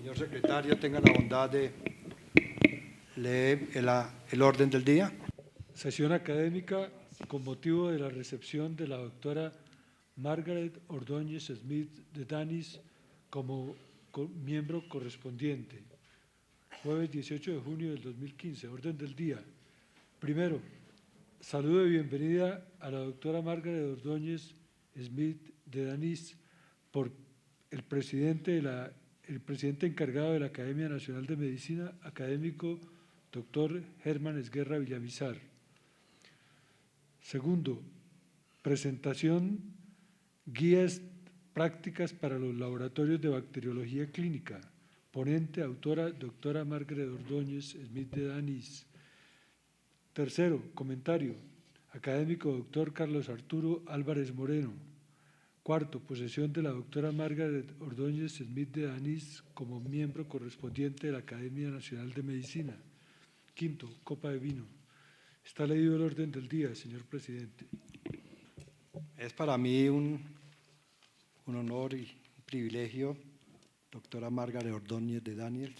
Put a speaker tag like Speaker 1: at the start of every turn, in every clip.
Speaker 1: Señor secretario, tenga la bondad de leer el orden del día.
Speaker 2: Sesión académica con motivo de la recepción de la doctora Margaret Ordóñez Smith de Danis como miembro correspondiente. Jueves 18 de junio del 2015. Orden del día. Primero, saludo de bienvenida a la doctora Margaret Ordóñez Smith de Danis por el presidente encargado de la Academia Nacional de Medicina, académico doctor Germán Esguerra Villamizar. Segundo, presentación guías prácticas para los laboratorios de bacteriología clínica. Ponente, autora, doctora Margaret Ordóñez Smith de Danis. Tercero, comentario, académico doctor Carlos Arturo Álvarez Moreno. Cuarto, posesión de la doctora Margaret Ordóñez Smith de Danis como miembro correspondiente de la Academia Nacional de Medicina. Quinto, copa de vino. Está leído el orden del día, señor presidente.
Speaker 1: Es para mí un honor y un privilegio, doctora Margaret Ordóñez de Danis,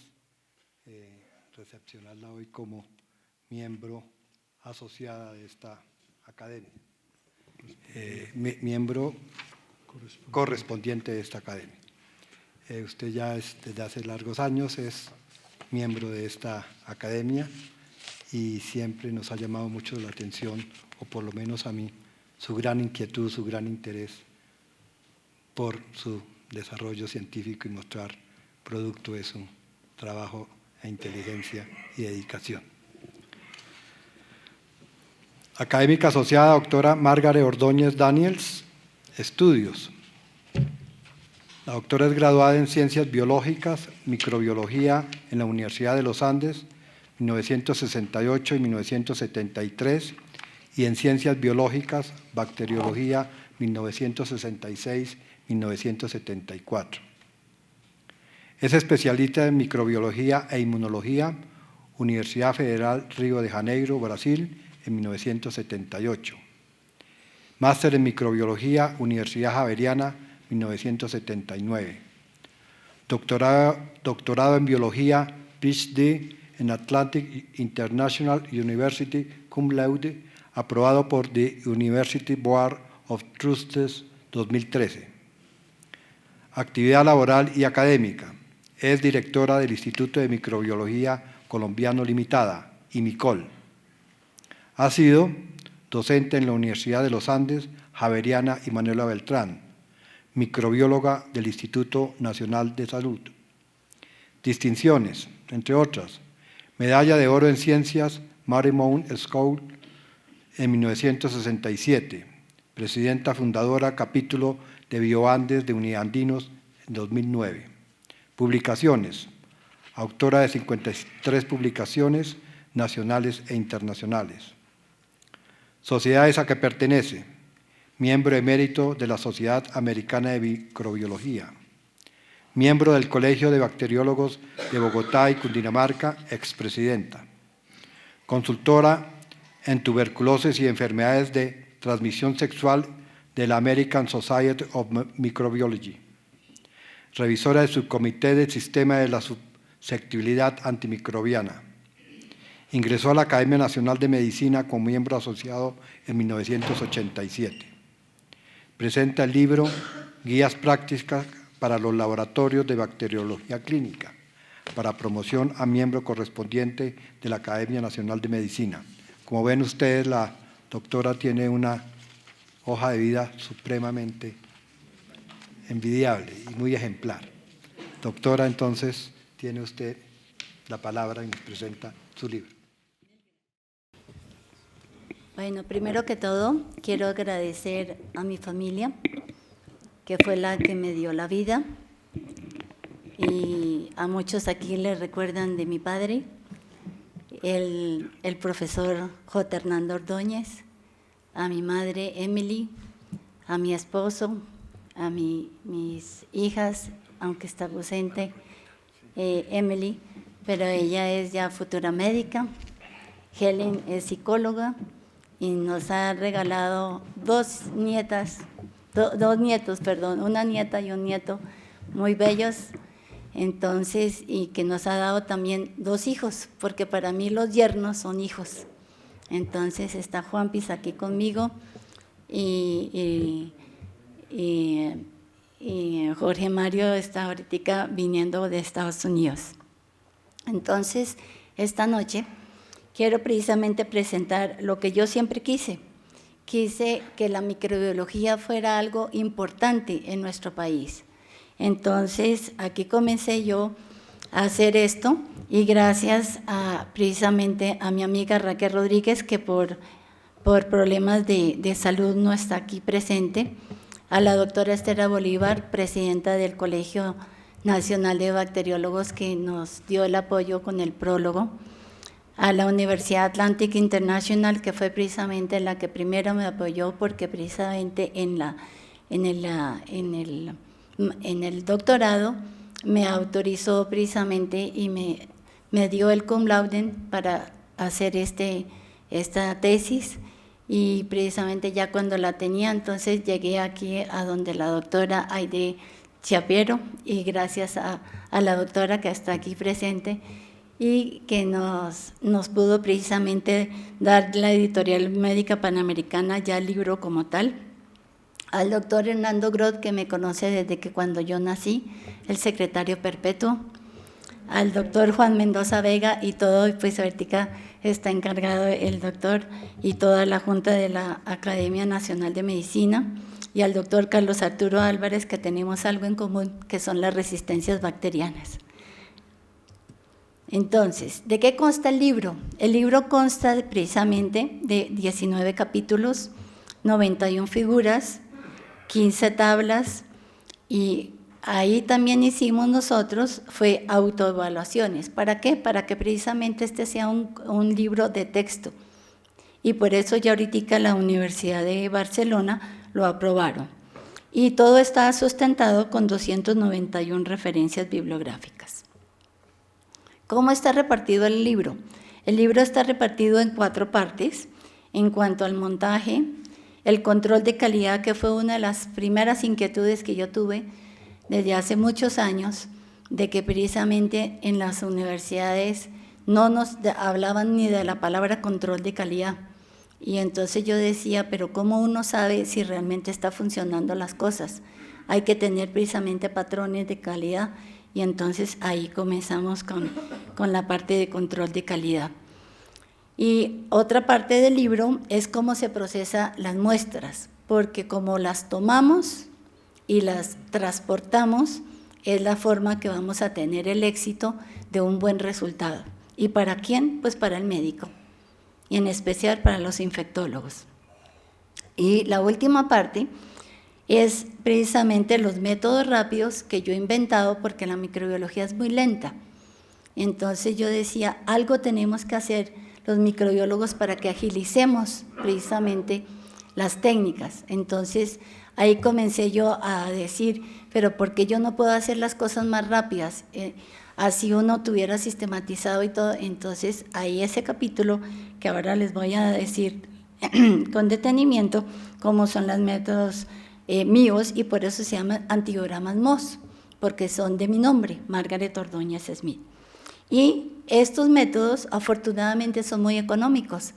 Speaker 1: recepcionarla hoy como miembro asociada de esta academia, miembro correspondiente de esta academia. Usted ya desde hace largos años es miembro de esta academia y siempre nos ha llamado mucho la atención, o por lo menos a mí, su gran inquietud, su gran interés por su desarrollo científico y mostrar producto de su trabajo e inteligencia y dedicación. Académica asociada, doctora Margaret Ordóñez Daniels. Estudios. La doctora es graduada en Ciencias Biológicas, Microbiología en la Universidad de los Andes, 1968 y 1973, y en Ciencias Biológicas, Bacteriología, 1966-1974. Es especialista en Microbiología e Inmunología, Universidad Federal Río de Janeiro, Brasil, en 1978. Máster en Microbiología, Universidad Javeriana, 1979. Doctorado en Biología, PhD en Atlantic International University, cum laude, aprobado por the University Board of Trustees 2013. Actividad laboral y académica. Es directora del Instituto de Microbiología Colombiano Limitada, IMICOL. Ha sido docente en la Universidad de los Andes, Javeriana y Manuela Beltrán, microbióloga del Instituto Nacional de Salud. Distinciones, entre otras, medalla de oro en ciencias Marymount School en 1967, presidenta fundadora capítulo de Bioandes de Uniandinos en 2009. Publicaciones, autora de 53 publicaciones nacionales e internacionales. Sociedades a que pertenece, miembro emérito de la Sociedad Americana de Microbiología, miembro del Colegio de Bacteriólogos de Bogotá y Cundinamarca, expresidenta, consultora en tuberculosis y enfermedades de transmisión sexual de la American Society of Microbiology, revisora del subcomité del sistema de la susceptibilidad antimicrobiana. Ingresó a la Academia Nacional de Medicina como miembro asociado en 1987. Presenta el libro Guías prácticas para los laboratorios de bacteriología clínica, para promoción a miembro correspondiente de la Academia Nacional de Medicina. Como ven ustedes, la doctora tiene una hoja de vida supremamente envidiable y muy ejemplar. Doctora, entonces, tiene usted la palabra y nos presenta su libro.
Speaker 3: Bueno, primero que todo, quiero agradecer a mi familia, que fue la que me dio la vida, y a muchos aquí les recuerdan de mi padre, el profesor J. Hernando Ordóñez, a mi madre Emily, a mi esposo, a mis hijas, aunque está ausente Emily, pero ella es ya futura médica. Helen es psicóloga y nos ha regalado dos nietos, una nieta y un nieto muy bellos. Entonces, y que nos ha dado también 2 hijos, porque para mí los yernos son hijos. Entonces está Juan Piz aquí conmigo y Jorge Mario está ahorita viniendo de Estados Unidos. Entonces, esta noche quiero precisamente presentar lo que yo siempre quise. Quise que la microbiología fuera algo importante en nuestro país. Entonces, aquí comencé yo a hacer esto y gracias precisamente a mi amiga Raquel Rodríguez, que por problemas de salud no está aquí presente, a la doctora Estela Bolívar, presidenta del Colegio Nacional de Bacteriólogos, que nos dio el apoyo con el prólogo, a la Universidad Atlantic International, que fue precisamente la que primero me apoyó, porque precisamente en el doctorado me autorizó precisamente y me dio el cum laude para hacer esta tesis, y precisamente ya cuando la tenía, entonces llegué aquí a donde la doctora Aide Chapiero, y gracias a la doctora que está aquí presente y que nos pudo precisamente dar la Editorial Médica Panamericana ya el libro como tal, al doctor Hernando Groth, que me conoce desde que cuando yo nací, el secretario perpetuo, al doctor Juan Mendoza Vega y todo, pues ahorita está encargado el doctor y toda la Junta de la Academia Nacional de Medicina, y al doctor Carlos Arturo Álvarez, que tenemos algo en común, que son las resistencias bacterianas. Entonces, ¿de qué consta el libro? El libro consta precisamente de 19 capítulos, 91 figuras, 15 tablas, y ahí también hicimos nosotros, fue autoevaluaciones. ¿Para qué? Para que precisamente este sea un libro de texto. Y por eso ya ahorita la Universidad de Barcelona lo aprobaron. Y todo está sustentado con 291 referencias bibliográficas. ¿Cómo está repartido el libro? El libro está repartido en 4 partes. En cuanto al montaje, el control de calidad, que fue una de las primeras inquietudes que yo tuve desde hace muchos años, de que precisamente en las universidades no nos hablaban ni de la palabra control de calidad. Y entonces yo decía, pero ¿cómo uno sabe si realmente está funcionando las cosas? Hay que tener precisamente patrones de calidad, y entonces ahí comenzamos con la parte de control de calidad. Y otra parte del libro es cómo se procesan las muestras, porque como las tomamos y las transportamos, es la forma que vamos a tener el éxito de un buen resultado. ¿Y para quién? Pues para el médico, y en especial para los infectólogos. Y la última parte es precisamente los métodos rápidos que yo he inventado, porque la microbiología es muy lenta. Entonces yo decía, algo tenemos que hacer los microbiólogos para que agilicemos precisamente las técnicas. Entonces ahí comencé yo a decir, pero ¿por qué yo no puedo hacer las cosas más rápidas? Así uno tuviera sistematizado y todo. Entonces ahí ese capítulo que ahora les voy a decir con detenimiento cómo son los métodos míos, y por eso se llaman antibiogramas MOS, porque son de mi nombre, Margaret Ordóñez Smith. Y estos métodos afortunadamente son muy económicos.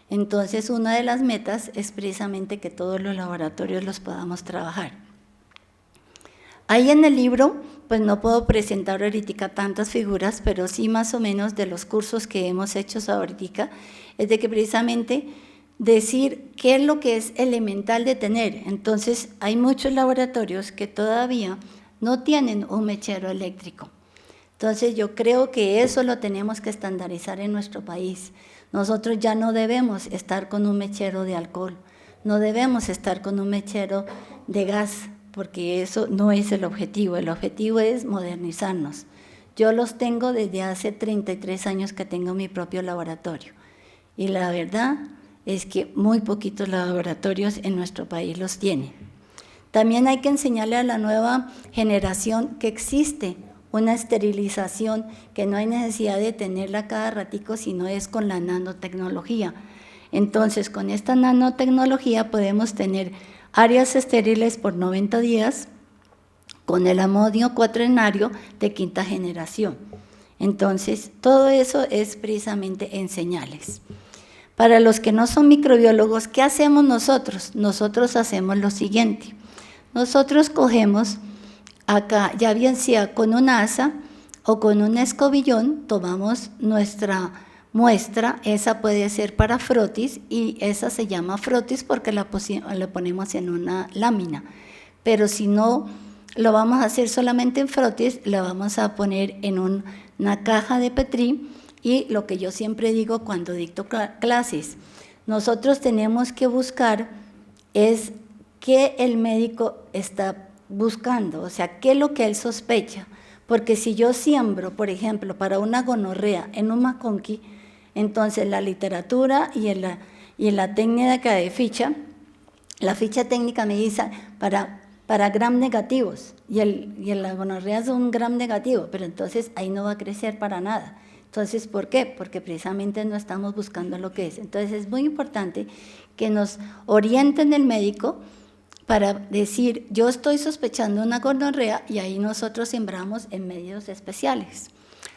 Speaker 3: Entonces una de las metas es precisamente que todos los laboratorios los podamos trabajar. Ahí en el libro, pues no puedo presentar ahorita tantas figuras, pero sí más o menos de los cursos que hemos hecho ahorita, es de que precisamente decir qué es lo que es elemental de tener. Entonces hay muchos laboratorios que todavía no tienen un mechero eléctrico. Entonces yo creo que eso lo tenemos que estandarizar en nuestro país. Nosotros ya no debemos estar con un mechero de alcohol, no debemos estar con un mechero de gas, porque eso no es el objetivo es modernizarnos. Yo los tengo desde hace 33 años que tengo mi propio laboratorio, y la verdad es que muy poquitos laboratorios en nuestro país los tienen. También hay que enseñarle a la nueva generación que existe una esterilización, que no hay necesidad de tenerla cada ratico, sino es con la nanotecnología. Entonces, con esta nanotecnología podemos tener áreas estériles por 90 días, con el amonio cuaternario de quinta generación. Entonces, todo eso es precisamente en señales. Para los que no son microbiólogos, ¿qué hacemos nosotros? Nosotros hacemos lo siguiente. Nosotros cogemos acá, ya bien sea con un asa o con un escobillón, tomamos nuestra muestra, esa puede ser para frotis y esa se llama frotis porque la ponemos en una lámina. Pero si no lo vamos a hacer solamente en frotis, la vamos a poner en una caja de Petri. Y lo que yo siempre digo cuando dicto clases, nosotros tenemos que buscar es qué el médico está buscando, o sea, qué es lo que él sospecha. Porque si yo siembro, por ejemplo, para una gonorrea en un maconqui, entonces la literatura y en la técnica de ficha, la ficha técnica me dice para gram negativos, y la gonorrea es un gram negativo, pero entonces ahí no va a crecer para nada. Entonces, ¿por qué? Porque precisamente no estamos buscando lo que es. Entonces, es muy importante que nos orienten el médico para decir, yo estoy sospechando una gonorrea, y ahí nosotros sembramos en medios especiales.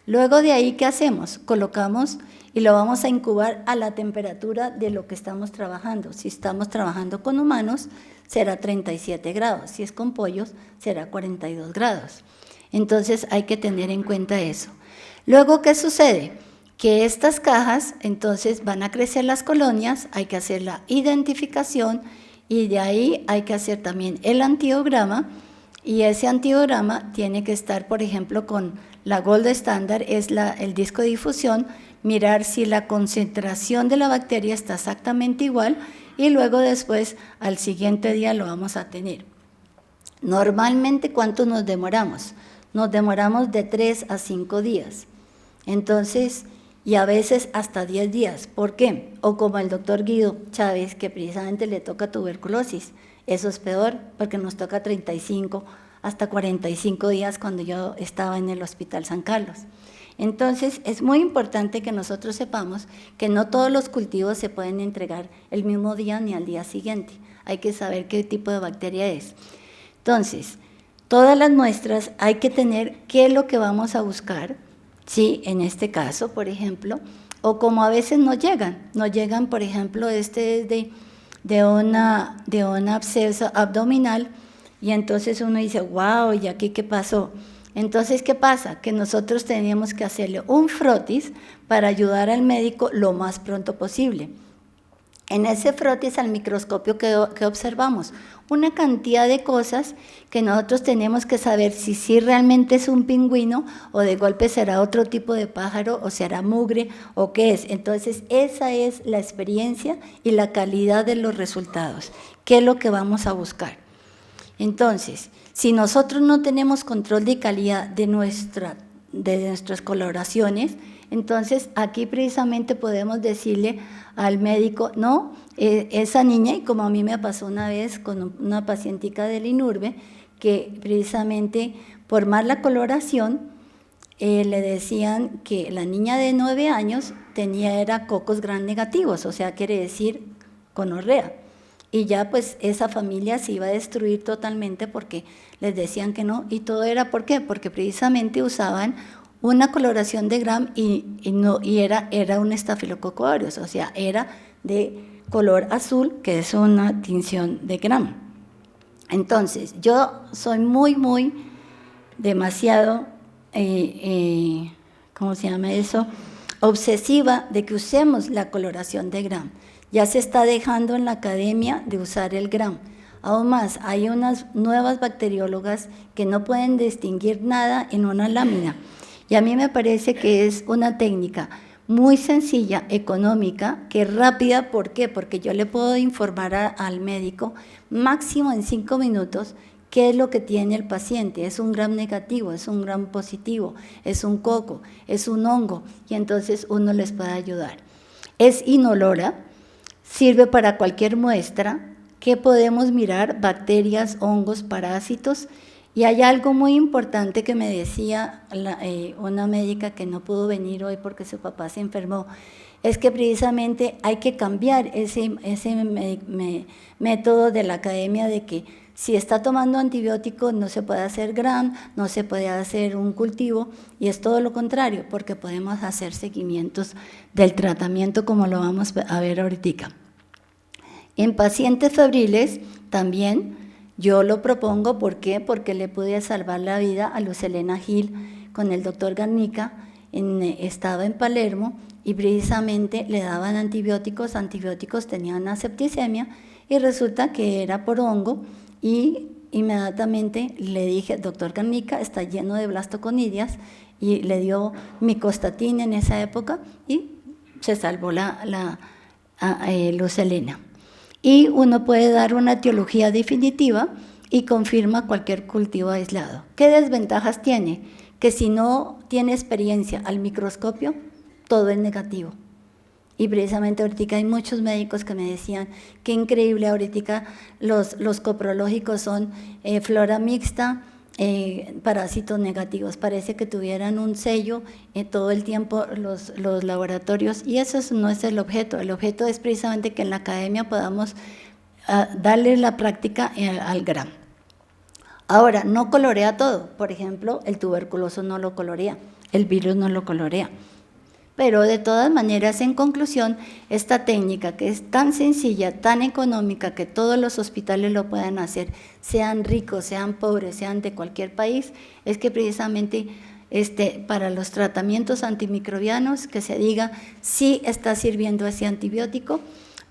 Speaker 3: Luego de ahí, ¿qué hacemos? Colocamos y lo vamos a incubar a la temperatura de lo que estamos trabajando. Si estamos trabajando con humanos, será 37 grados. Si es con pollos, será 42 grados. Entonces, hay que tener en cuenta eso. Luego, ¿qué sucede? Que estas cajas, entonces, van a crecer las colonias, hay que hacer la identificación y de ahí hay que hacer también el antiograma, y ese antiograma tiene que estar, por ejemplo, con la Gold Standard, es el disco de difusión, mirar si la concentración de la bacteria está exactamente igual y luego después, al siguiente día, lo vamos a tener. Normalmente, ¿cuánto nos demoramos? Nos demoramos de 3 a 5 días. Entonces, y a veces hasta 10 días. ¿Por qué? O como el doctor Guido Chávez, que precisamente le toca tuberculosis. Eso es peor, porque nos toca 35 hasta 45 días cuando yo estaba en el Hospital San Carlos. Entonces, es muy importante que nosotros sepamos que no todos los cultivos se pueden entregar el mismo día ni al día siguiente. Hay que saber qué tipo de bacteria es. Entonces, todas las muestras hay que tener qué es lo que vamos a buscar. Sí, en este caso, por ejemplo, o como a veces no llegan, por ejemplo, de un absceso abdominal, y entonces uno dice, wow, ¿y aquí qué pasó? Entonces, ¿qué pasa? Que nosotros teníamos que hacerle un frotis para ayudar al médico lo más pronto posible. En ese frotis al microscopio que observamos, una cantidad de cosas que nosotros tenemos que saber si realmente es un pingüino o de golpe será otro tipo de pájaro o será mugre o qué es. Entonces, esa es la experiencia y la calidad de los resultados. ¿Qué es lo que vamos a buscar? Entonces, si nosotros no tenemos control de calidad de nuestras coloraciones, entonces aquí precisamente podemos decirle al médico, no, esa niña, y como a mí me pasó una vez con una pacientica del INURBE, que precisamente por mala coloración le decían que la niña de 9 años era cocos gram negativos, o sea, quiere decir gonorrea. Y ya pues esa familia se iba a destruir totalmente porque les decían que no, y todo era ¿por qué? Porque precisamente usaban una coloración de gram y era un estafilococo aureus, o sea, era de color azul, que es una tinción de gram. Entonces, yo soy muy demasiado, ¿cómo se llama eso? Obsesiva de que usemos la coloración de gram. Ya se está dejando en la academia de usar el gram. Aún más, hay unas nuevas bacteriólogas que no pueden distinguir nada en una lámina. Y a mí me parece que es una técnica muy sencilla, económica, que es rápida. ¿Por qué? Porque yo le puedo informar al médico máximo en 5 minutos qué es lo que tiene el paciente. Es un gram negativo, es un gram positivo, es un coco, es un hongo, y entonces uno les puede ayudar. Es inolora, sirve para cualquier muestra. ¿Qué podemos mirar? Bacterias, hongos, parásitos. Y hay algo muy importante que me decía una médica que no pudo venir hoy porque su papá se enfermó. es que precisamente hay que cambiar ese método de la academia de que si está tomando antibióticos no se puede hacer GRAM, no se puede hacer un cultivo, y es todo lo contrario, porque podemos hacer seguimientos del tratamiento como lo vamos a ver ahorita. En pacientes febriles también yo lo propongo, ¿por qué? Porque le pude salvar la vida a Luz Helena Gil con el doctor Garnica, estaba en Palermo, y precisamente le daban antibióticos tenían una septicemia, y resulta que era por hongo, y inmediatamente le dije, doctor Garnica, está lleno de blastoconidias, y le dio micostatina en esa época, y se salvó Luz Helena. Y uno puede dar una etiología definitiva y confirma cualquier cultivo aislado. ¿Qué desventajas tiene? Que si no tiene experiencia al microscopio, todo es negativo. Y precisamente ahorita hay muchos médicos que me decían, qué increíble, ahorita los coprológicos son flora mixta, parásitos negativos, parece que tuvieran un sello todo el tiempo los laboratorios, y eso no es el objeto es precisamente que en la academia podamos darle la práctica al GRAM. Ahora, no colorea todo, por ejemplo, el tuberculoso no lo colorea, el virus no lo colorea. Pero de todas maneras, en conclusión, esta técnica que es tan sencilla, tan económica, que todos los hospitales lo puedan hacer, sean ricos, sean pobres, sean de cualquier país, es que precisamente para los tratamientos antimicrobianos, que se diga si está sirviendo ese antibiótico,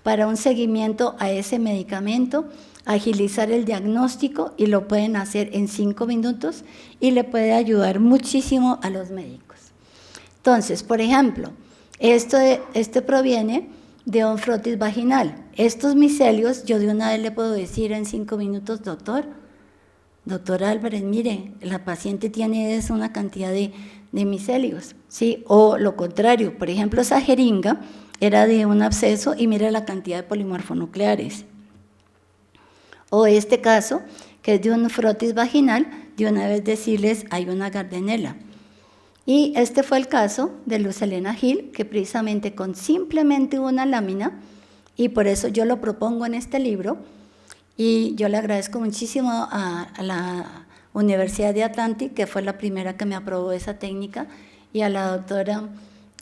Speaker 3: para un seguimiento a ese medicamento, agilizar el diagnóstico, y lo pueden hacer en 5 minutos, y le puede ayudar muchísimo a los médicos. Entonces, por ejemplo, esto proviene de onfrotis vaginal. Estos micelios, yo de una vez le puedo decir en 5 minutos, doctor Álvarez, mire, la paciente tiene una cantidad de micelios, ¿sí? O lo contrario, por ejemplo, esa jeringa era de un absceso y mire la cantidad de polimorfonucleares. O este caso, que es de onfrotis vaginal, de una vez decirles, hay una Gardnerella. Y este fue el caso de Luz Helena Gil, que precisamente con simplemente una lámina, y por eso yo lo propongo en este libro, y yo le agradezco muchísimo a la Universidad de Atlantic, que fue la primera que me aprobó esa técnica, y a la doctora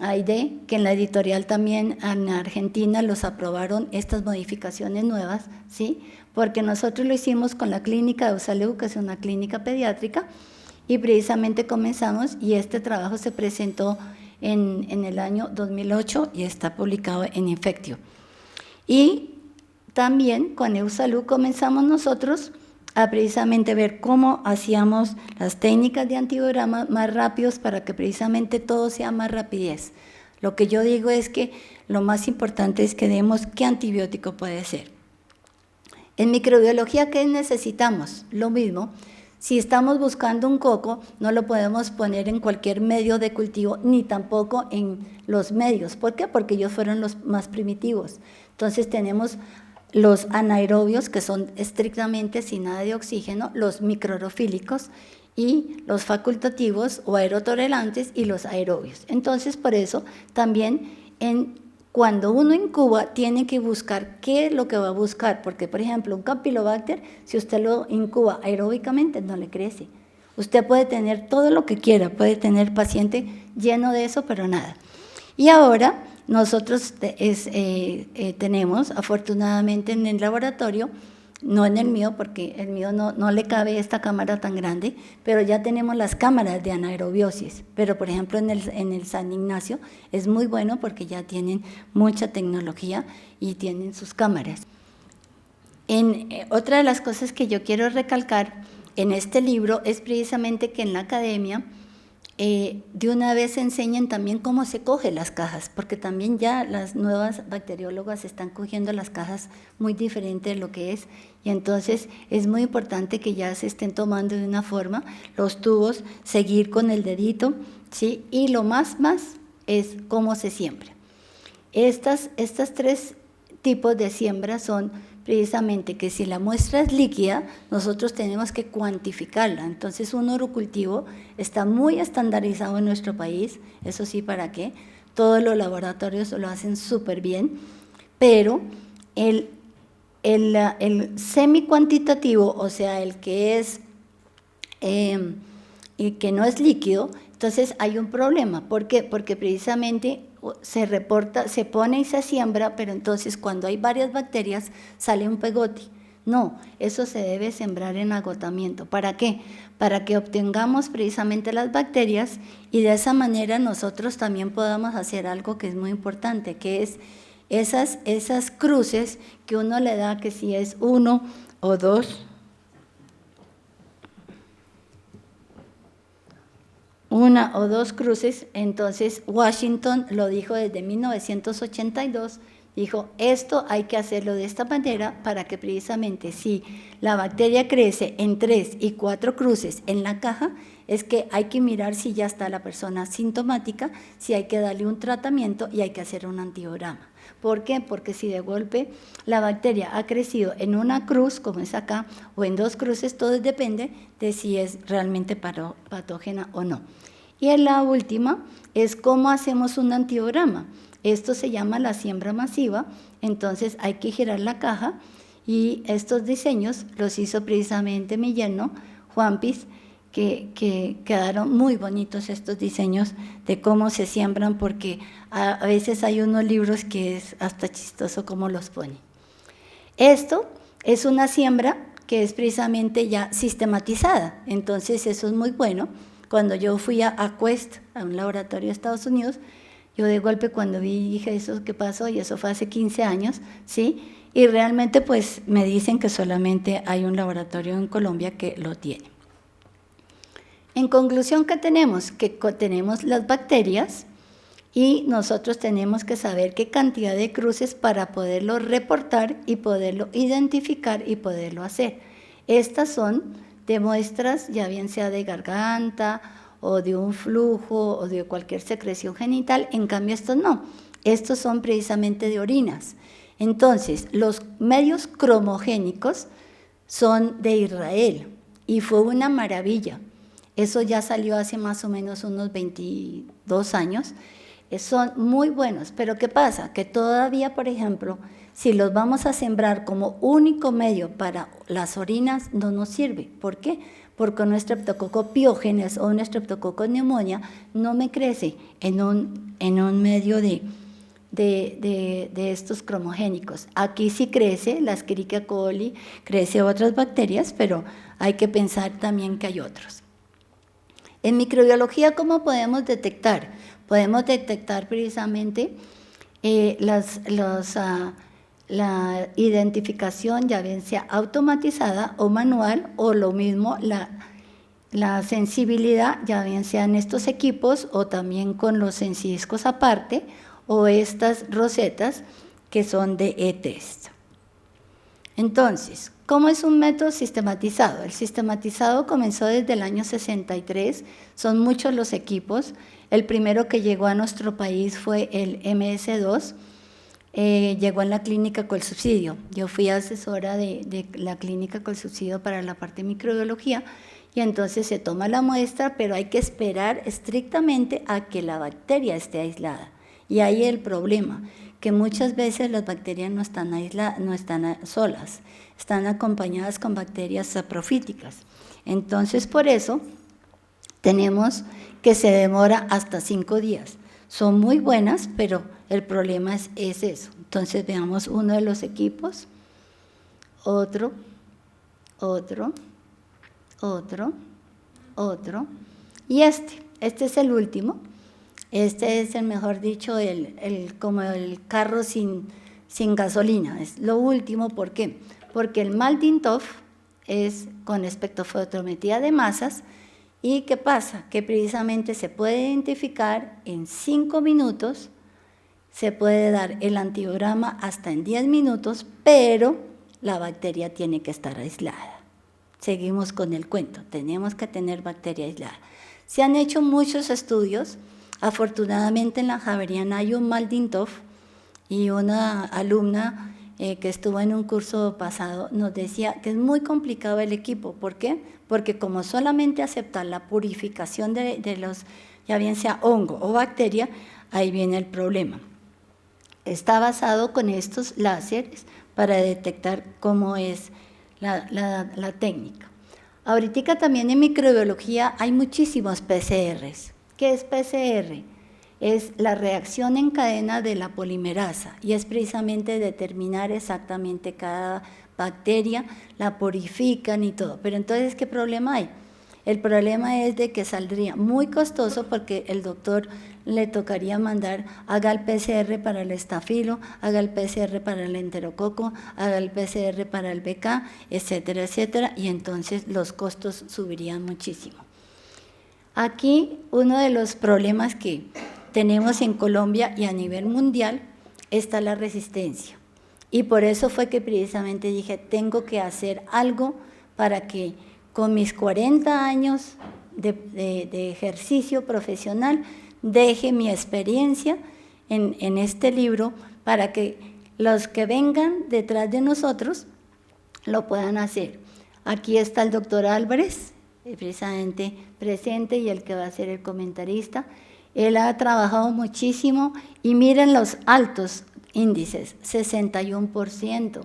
Speaker 3: Aide, que en la editorial también en Argentina los aprobaron estas modificaciones nuevas, ¿sí? Porque nosotros lo hicimos con la clínica de Usaleu, que es una clínica pediátrica, y precisamente comenzamos, y este trabajo se presentó en el año 2008 y está publicado en Infectio. Y también con Eusalud comenzamos nosotros a precisamente ver cómo hacíamos las técnicas de antibiograma más rápidos para que precisamente todo sea más rapidez. Lo que yo digo es que lo más importante es que demos qué antibiótico puede ser. En microbiología, ¿qué necesitamos? Lo mismo. Si estamos buscando un coco, no lo podemos poner en cualquier medio de cultivo, ni tampoco en los medios. ¿Por qué? Porque ellos fueron los más primitivos. Entonces tenemos los anaerobios, que son estrictamente sin nada de oxígeno, los microrofílicos, y los facultativos o aerotolerantes y los aerobios. Entonces, por eso también cuando uno incuba, tiene que buscar qué es lo que va a buscar, porque, por ejemplo, un Campylobacter, si usted lo incuba aeróbicamente, no le crece. Usted puede tener todo lo que quiera, puede tener paciente lleno de eso, pero nada. Y ahora nosotros tenemos, afortunadamente en el laboratorio, no en el mío, porque el mío no le cabe esta cámara tan grande, pero ya tenemos las cámaras de anaerobiosis. Pero, por ejemplo, en el San Ignacio es muy bueno porque ya tienen mucha tecnología y tienen sus cámaras. Otra de las cosas que yo quiero recalcar en este libro es precisamente que en la academia de una vez enseñan también cómo se cogen las cajas, porque también ya las nuevas bacteriólogas están cogiendo las cajas muy diferente de lo que es, y entonces es muy importante que ya se estén tomando de una forma los tubos, seguir con el dedito, ¿sí? Y lo más es cómo se siembra. Estas 3 tipos de siembra son precisamente que si la muestra es líquida, nosotros tenemos que cuantificarla. Entonces, un orocultivo está muy estandarizado en nuestro país, eso sí, ¿para qué? todos los laboratorios lo hacen súper bien, pero el semi-cuantitativo, o sea, el que es y que no es líquido, entonces hay un problema. ¿Por qué? Porque precisamente se reporta, se pone y se siembra, pero entonces cuando hay varias bacterias sale un pegote. No, eso se debe sembrar en agotamiento. ¿Para qué? Para que obtengamos precisamente las bacterias y de esa manera nosotros también podamos hacer algo que es muy importante, que es esas cruces que uno le da, que si es 1 o 2, una o dos cruces. Entonces Washington lo dijo desde 1982, dijo, esto hay que hacerlo de esta manera para que precisamente si la bacteria crece en 3 y 4 cruces en la caja, es que hay que mirar si ya está la persona sintomática, si hay que darle un tratamiento y hay que hacer un antibiograma. ¿Por qué? Porque si de golpe la bacteria ha crecido en una cruz, como es acá, o en 2 cruces, todo depende de si es realmente patógena o no. Y en la última es cómo hacemos un antibiograma. Esto se llama la siembra masiva, entonces hay que girar la caja y estos diseños los hizo precisamente mi yerno, Juanpis, que quedaron muy bonitos estos diseños de cómo se siembran, porque a veces hay unos libros que es hasta chistoso cómo los pone. Esto es una siembra que es precisamente ya sistematizada, entonces eso es muy bueno. Cuando yo fui a Quest, a un laboratorio de Estados Unidos, yo de golpe cuando vi, dije, ¿eso qué pasó? Y eso fue hace 15 años, ¿sí? Y realmente pues me dicen que solamente hay un laboratorio en Colombia que lo tiene. En conclusión, ¿qué tenemos? Que tenemos las bacterias y nosotros tenemos que saber qué cantidad de cruces para poderlo reportar y poderlo identificar y poderlo hacer. Estas son de muestras, ya bien sea de garganta o de un flujo o de cualquier secreción genital, en cambio estos no, estos son precisamente de orinas. Entonces, los medios cromogénicos son de Israel y fue una maravilla. Eso ya salió hace más o menos unos 22 años. Son muy buenos, pero ¿qué pasa? Que todavía, por ejemplo, si los vamos a sembrar como único medio para las orinas, no nos sirve. ¿Por qué? Porque un Streptococcus pyogenes o un Streptococcus pneumonia no me crece en un medio de estos cromogénicos. Aquí sí crece la Escherichia coli, crece otras bacterias, pero hay que pensar también que hay otros. En microbiología, ¿cómo podemos detectar? Podemos detectar precisamente la identificación, ya bien sea automatizada o manual, o lo mismo la sensibilidad, ya bien sea en estos equipos o también con los sensidiscos aparte, o estas rosetas que son de e-test. Entonces, ¿cómo es un método sistematizado? El sistematizado comenzó desde el año 63, son muchos los equipos. El primero que llegó a nuestro país fue el MS2, llegó en la clínica Colsubsidio. Yo fui asesora de la clínica Colsubsidio para la parte de microbiología, y entonces se toma la muestra, pero hay que esperar estrictamente a que la bacteria esté aislada. Y ahí el problema, que muchas veces las bacterias no están aisladas, no están solas, están acompañadas con bacterias saprofíticas. Entonces, por eso tenemos que se demora hasta 5 días. Son muy buenas, pero el problema es eso. Entonces, veamos uno de los equipos, otro, y este es el último. Este es el, mejor dicho, como el carro sin gasolina. Es lo último, ¿por qué? Porque el Maldin-Toff es con espectrofotometría de masas. ¿Y qué pasa? Que precisamente se puede identificar en 5 minutos, se puede dar el antibiograma hasta en 10 minutos, pero la bacteria tiene que estar aislada. Seguimos con el cuento, tenemos que tener bacteria aislada. Se han hecho muchos estudios. Afortunadamente en la Javeriana hay un Maldin-Toff y una alumna que estuvo en un curso pasado, nos decía que es muy complicado el equipo. ¿Por qué? Porque como solamente acepta la purificación de los, ya bien sea hongo o bacteria, ahí viene el problema. Está basado con estos láseres para detectar cómo es la técnica. Ahorita también en microbiología hay muchísimos PCRs. ¿Qué es PCR? Es la reacción en cadena de la polimerasa y es precisamente determinar exactamente cada bacteria, la purifican y todo. Pero entonces, ¿qué problema hay? El problema es de que saldría muy costoso porque el doctor le tocaría mandar, haga el PCR para el estafilo, haga el PCR para el enterococo, haga el PCR para el BK, etcétera, etcétera, y entonces los costos subirían muchísimo. Aquí uno de los problemas que tenemos en Colombia y a nivel mundial está la resistencia. Y por eso fue que precisamente dije, tengo que hacer algo para que con mis 40 años de ejercicio profesional deje mi experiencia en este libro para que los que vengan detrás de nosotros lo puedan hacer. Aquí está el doctor Álvarez, precisamente presente, y el que va a ser el comentarista. Él ha trabajado muchísimo y miren los altos índices, 61%,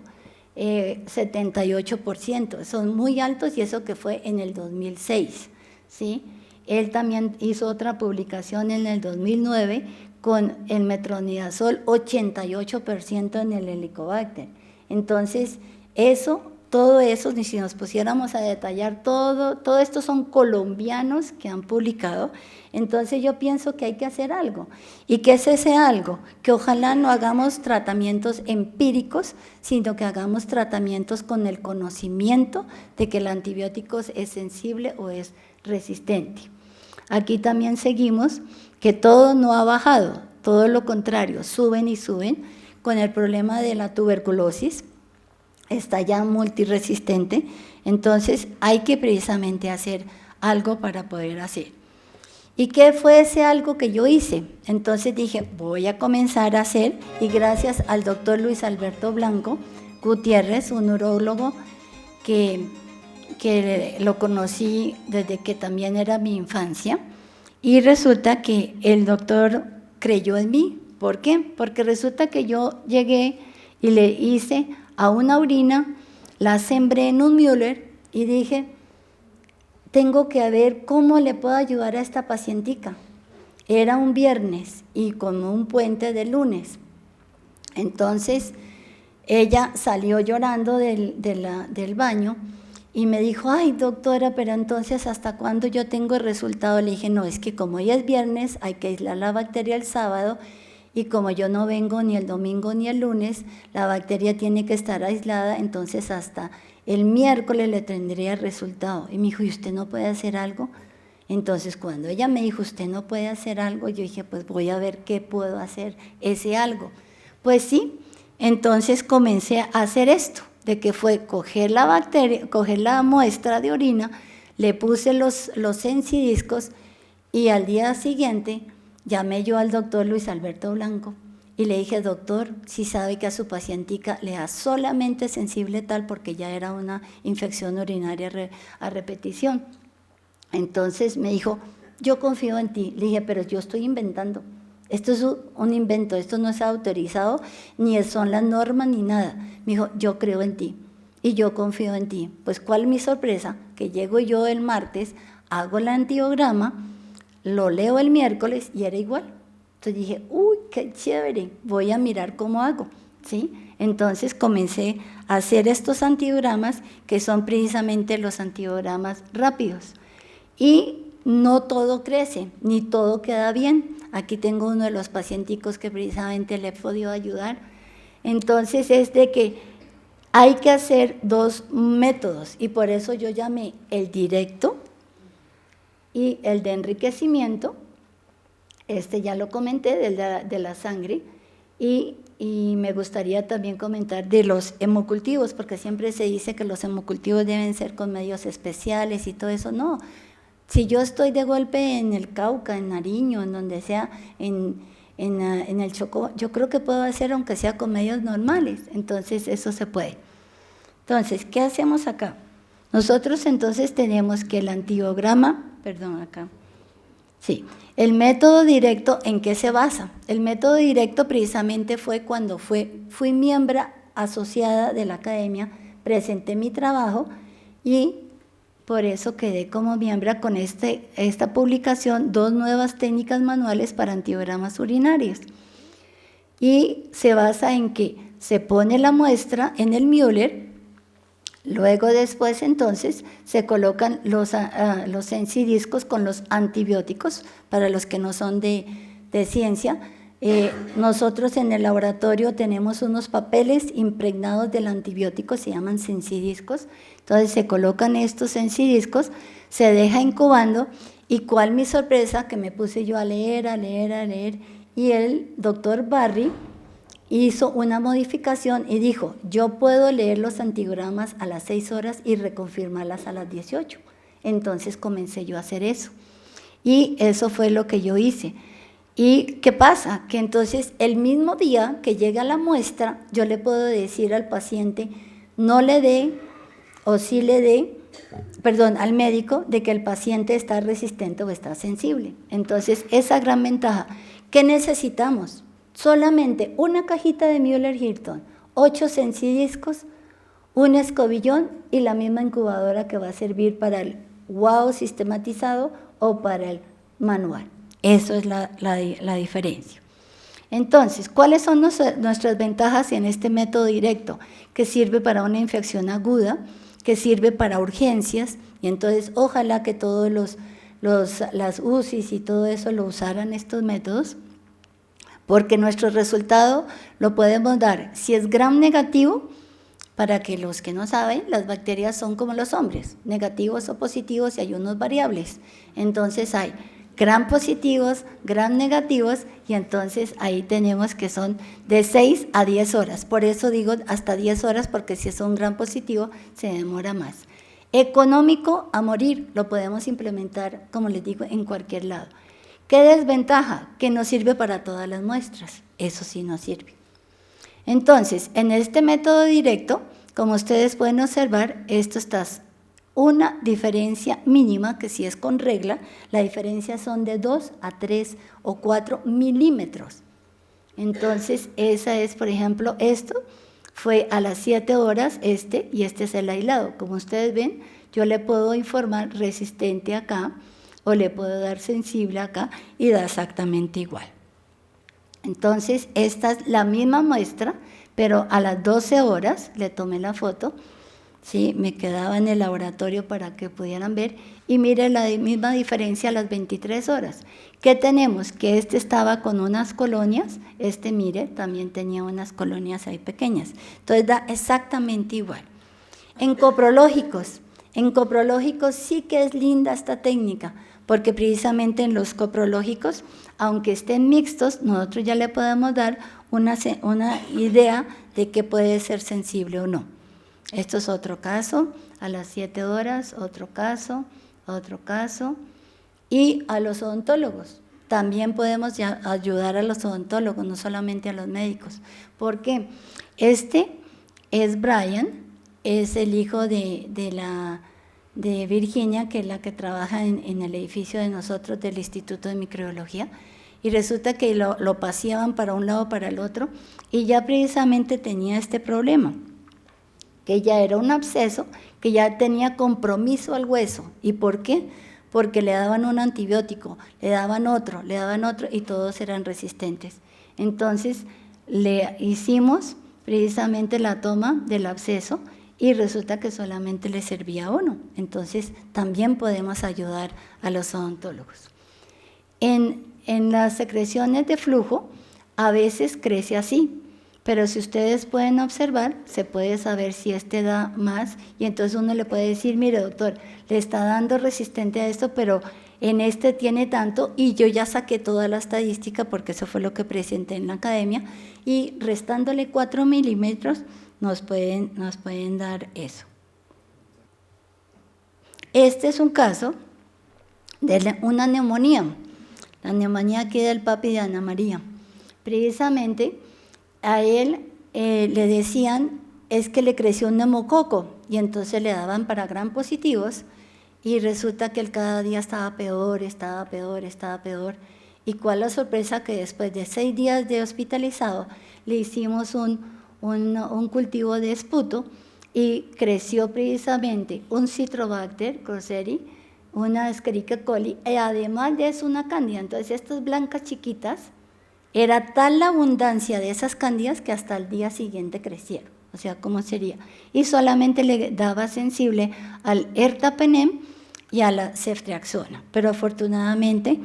Speaker 3: 78%, son muy altos y eso que fue en el 2006, ¿sí? Él también hizo otra publicación en el 2009 con el metronidazol 88% en el Helicobacter. Entonces, todo eso, ni si nos pusiéramos a detallar todo esto son colombianos que han publicado. Entonces yo pienso que hay que hacer algo. ¿Y qué es ese algo? Que ojalá no hagamos tratamientos empíricos, sino que hagamos tratamientos con el conocimiento de que el antibiótico es sensible o es resistente. Aquí también seguimos que todo no ha bajado, todo lo contrario, suben y suben con el problema de la tuberculosis. Está ya multiresistente, entonces hay que precisamente hacer algo para poder hacer. ¿Y qué fue ese algo que yo hice? Entonces dije, voy a comenzar a hacer, y gracias al doctor Luis Alberto Blanco Gutiérrez, un urólogo que lo conocí desde que también era mi infancia, y resulta que el doctor creyó en mí. ¿Por qué? Porque resulta que yo llegué y le hice a una orina, la sembré en un Müller y dije, tengo que ver cómo le puedo ayudar a esta pacientica. Era un viernes y con un puente de lunes. Entonces, ella salió llorando del baño y me dijo, ay doctora, pero entonces ¿hasta cuándo yo tengo el resultado? Le dije, no, es que como ya es viernes, hay que aislar la bacteria el sábado, y como yo no vengo ni el domingo ni el lunes, la bacteria tiene que estar aislada, entonces hasta el miércoles le tendría el resultado. Y me dijo, ¿y usted no puede hacer algo? Entonces cuando ella me dijo, usted no puede hacer algo, yo dije, pues voy a ver qué puedo hacer, ese algo. Pues sí, entonces comencé a hacer esto, de que fue coger la bacteria, coger la muestra de orina, le puse los sensidiscos y al día siguiente llamé yo al doctor Luis Alberto Blanco y le dije, doctor, si sabe que a su pacientica le da solamente sensible tal porque ya era una infección urinaria a repetición. Entonces me dijo, yo confío en ti. Le dije, pero yo estoy inventando. Esto es un invento, esto no es autorizado, ni son las normas, ni nada. Me dijo, yo creo en ti y yo confío en ti. Pues, ¿cuál es mi sorpresa? Que llego yo el martes, hago el antiograma, lo leo el miércoles y era igual. Entonces dije, uy, qué chévere, voy a mirar cómo hago, ¿sí? Entonces comencé a hacer estos antiogramas, que son precisamente los antiogramas rápidos. Y no todo crece, ni todo queda bien. Aquí tengo uno de los pacienticos que precisamente le he podido ayudar. Entonces es de que hay que hacer dos métodos, y por eso yo llamé el directo y el de enriquecimiento. Este ya lo comenté, de la sangre, y me gustaría también comentar de los hemocultivos, porque siempre se dice que los hemocultivos deben ser con medios especiales y todo eso. No, si yo estoy de golpe en el Cauca, en Nariño, en donde sea, en en el Chocó, yo creo que puedo hacer aunque sea con medios normales, entonces eso se puede. Entonces, ¿qué hacemos acá? Nosotros entonces tenemos que el antibiograma, perdón, acá, sí, el método directo, ¿en qué se basa? El método directo precisamente fue cuando fui miembro asociada de la academia, presenté mi trabajo y por eso quedé como miembro con esta publicación, 2 nuevas técnicas manuales para antibiogramas urinarios. Y se basa en que se pone la muestra en el Müller, luego después entonces se colocan los sensidiscos con los antibióticos, para los que no son de ciencia. Nosotros en el laboratorio tenemos unos papeles impregnados del antibiótico, se llaman sensidiscos, entonces se colocan estos sensidiscos, se deja incubando y cuál mi sorpresa que me puse yo a leer y el doctor Barry hizo una modificación y dijo, yo puedo leer los antibiogramas a las 6 horas y reconfirmarlas a las 18. Entonces comencé yo a hacer eso. Y eso fue lo que yo hice. ¿Y qué pasa? Que entonces el mismo día que llega la muestra, yo le puedo decir al paciente, no le dé, o sí le dé, perdón, al médico, de que el paciente está resistente o está sensible. Entonces, esa gran ventaja. ¿Qué necesitamos? Solamente una cajita de Müller-Hilton, 8 sensidiscos, un escobillón y la misma incubadora que va a servir para el WOW sistematizado o para el manual. Eso es la diferencia. Entonces, ¿cuáles son nuestras ventajas en este método directo? Que sirve para una infección aguda, que sirve para urgencias, y entonces ojalá que todos las UCIs y todo eso lo usaran estos métodos, porque nuestro resultado lo podemos dar. Si es gram negativo, para que los que no saben, las bacterias son como los hombres, negativos o positivos y hay unos variables. Entonces hay gram positivos, gram negativos y entonces ahí tenemos que son de 6 a 10 horas. Por eso digo hasta 10 horas porque si es un gram positivo se demora más. Económico a morir, lo podemos implementar, como les digo, en cualquier lado. ¿Qué desventaja? Que no sirve para todas las muestras, eso sí no sirve. Entonces, en este método directo, como ustedes pueden observar, esto está una diferencia mínima, que si es con regla, la diferencia son de 2 a 3 o 4 milímetros. Entonces, esa es, por ejemplo, esto fue a las 7 horas, y este es el aislado. Como ustedes ven, yo le puedo informar resistente acá, o le puedo dar sensible acá, y da exactamente igual. Entonces, esta es la misma muestra, pero a las 12 horas le tomé la foto, ¿sí? Me quedaba en el laboratorio para que pudieran ver, y mire la misma diferencia a las 23 horas. ¿Qué tenemos? Que estaba con unas colonias, mire, también tenía unas colonias ahí pequeñas. Entonces da exactamente igual. En coprológicos sí que es linda esta técnica, porque precisamente en los coprológicos, aunque estén mixtos, nosotros ya le podemos dar una idea de que puede ser sensible o no. Esto es otro caso, a las 7 horas, otro caso, y a los odontólogos. También podemos ayudar a los odontólogos, no solamente a los médicos. ¿Por qué? Este es Brian, es el hijo de Virginia, que es la que trabaja en el edificio de nosotros del Instituto de Microbiología, y resulta que lo paseaban para un lado para el otro, y ya precisamente tenía este problema, que ya era un absceso, que ya tenía compromiso al hueso. ¿Y por qué? Porque le daban un antibiótico, le daban otro, y todos eran resistentes. Entonces, le hicimos precisamente la toma del absceso, y resulta que solamente le servía uno. Entonces, también podemos ayudar a los odontólogos. En las secreciones de flujo, a veces crece así, pero si ustedes pueden observar, se puede saber si da más, y entonces uno le puede decir, mire doctor, le está dando resistente a esto, pero en tiene tanto, y yo ya saqué toda la estadística, porque eso fue lo que presenté en la academia, y restándole 4 milímetros, nos pueden dar eso. Este es un caso de una neumonía, la neumonía aquí del papi de Ana María. Precisamente a él le decían, es que le creció un neumococo, y entonces le daban para gram positivos, y resulta que él cada día estaba peor, estaba peor, estaba peor. Y cuál la sorpresa que después de 6 días de hospitalizado, le hicimos un cultivo de esputo, y creció precisamente un Citrobacter crosseri, una Escherichia coli, y además de eso una cándida. Entonces estas blancas chiquitas, era tal la abundancia de esas cándidas que hasta el día siguiente crecieron. O sea, ¿cómo sería? Y solamente le daba sensible al ertapenem y a la ceftriaxona. Pero afortunadamente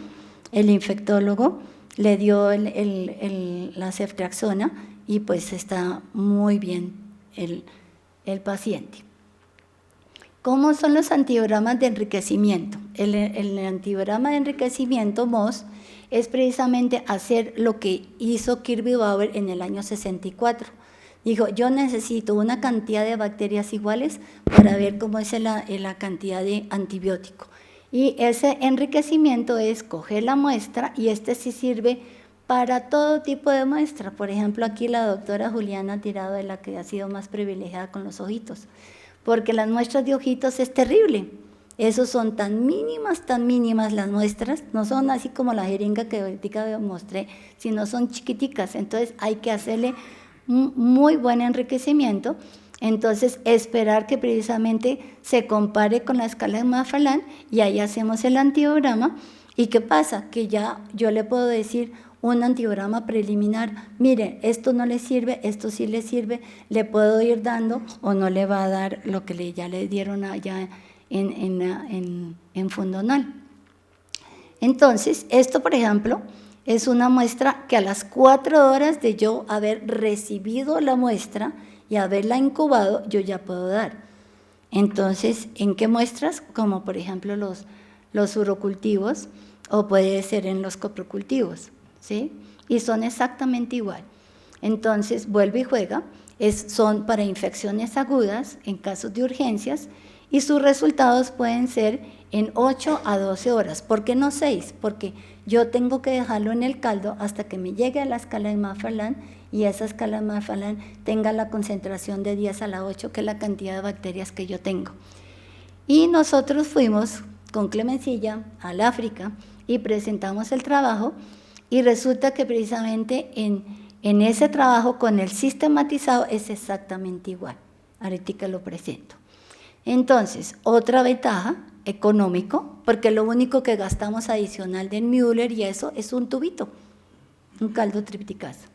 Speaker 3: el infectólogo le dio la ceftriaxona y pues está muy bien el paciente. ¿Cómo son los antibiogramas de enriquecimiento? El antibiograma de enriquecimiento, MOS, es precisamente hacer lo que hizo Kirby Bauer en el año 64. Dijo, yo necesito una cantidad de bacterias iguales para ver cómo es la cantidad de antibiótico. Y ese enriquecimiento es coger la muestra, y sí sirve para todo tipo de muestra. Por ejemplo, aquí la doctora Juliana Tirado es la que ha sido más privilegiada con los ojitos, porque las muestras de ojitos es terrible. Esos son tan mínimas las muestras, no son así como la jeringa que ahorita mostré, sino son chiquiticas. Entonces hay que hacerle un muy buen enriquecimiento. Entonces esperar que precisamente se compare con la escala de Mafalán, y ahí hacemos el antibiograma. ¿Y qué pasa? Que ya yo le puedo decir un antibiograma preliminar, mire, esto no le sirve, esto sí le sirve, le puedo ir dando o no le va a dar lo que ya le dieron allá en fundonal. Entonces, esto, por ejemplo, es una muestra que a las 4 horas de yo haber recibido la muestra y haberla incubado, yo ya puedo dar. Entonces, ¿en qué muestras? Como por ejemplo los urocultivos, o puede ser en los coprocultivos, ¿sí? Y son exactamente igual. Entonces, vuelve y juega, son para infecciones agudas, en casos de urgencias, y sus resultados pueden ser en 8 a 12 horas. ¿Por qué no 6? Porque yo tengo que dejarlo en el caldo hasta que me llegue a la escala de Mafalán, y esa escala de Mafalán tenga la concentración de 10 a la 8, que es la cantidad de bacterias que yo tengo. Y nosotros fuimos con Clemencilla al África y presentamos el trabajo, y resulta que precisamente en ese trabajo con el sistematizado es exactamente igual. Ahorita lo presento. Entonces, otra ventaja, económico, porque lo único que gastamos adicional del Müller y eso es un tubito, un caldo tripticasa.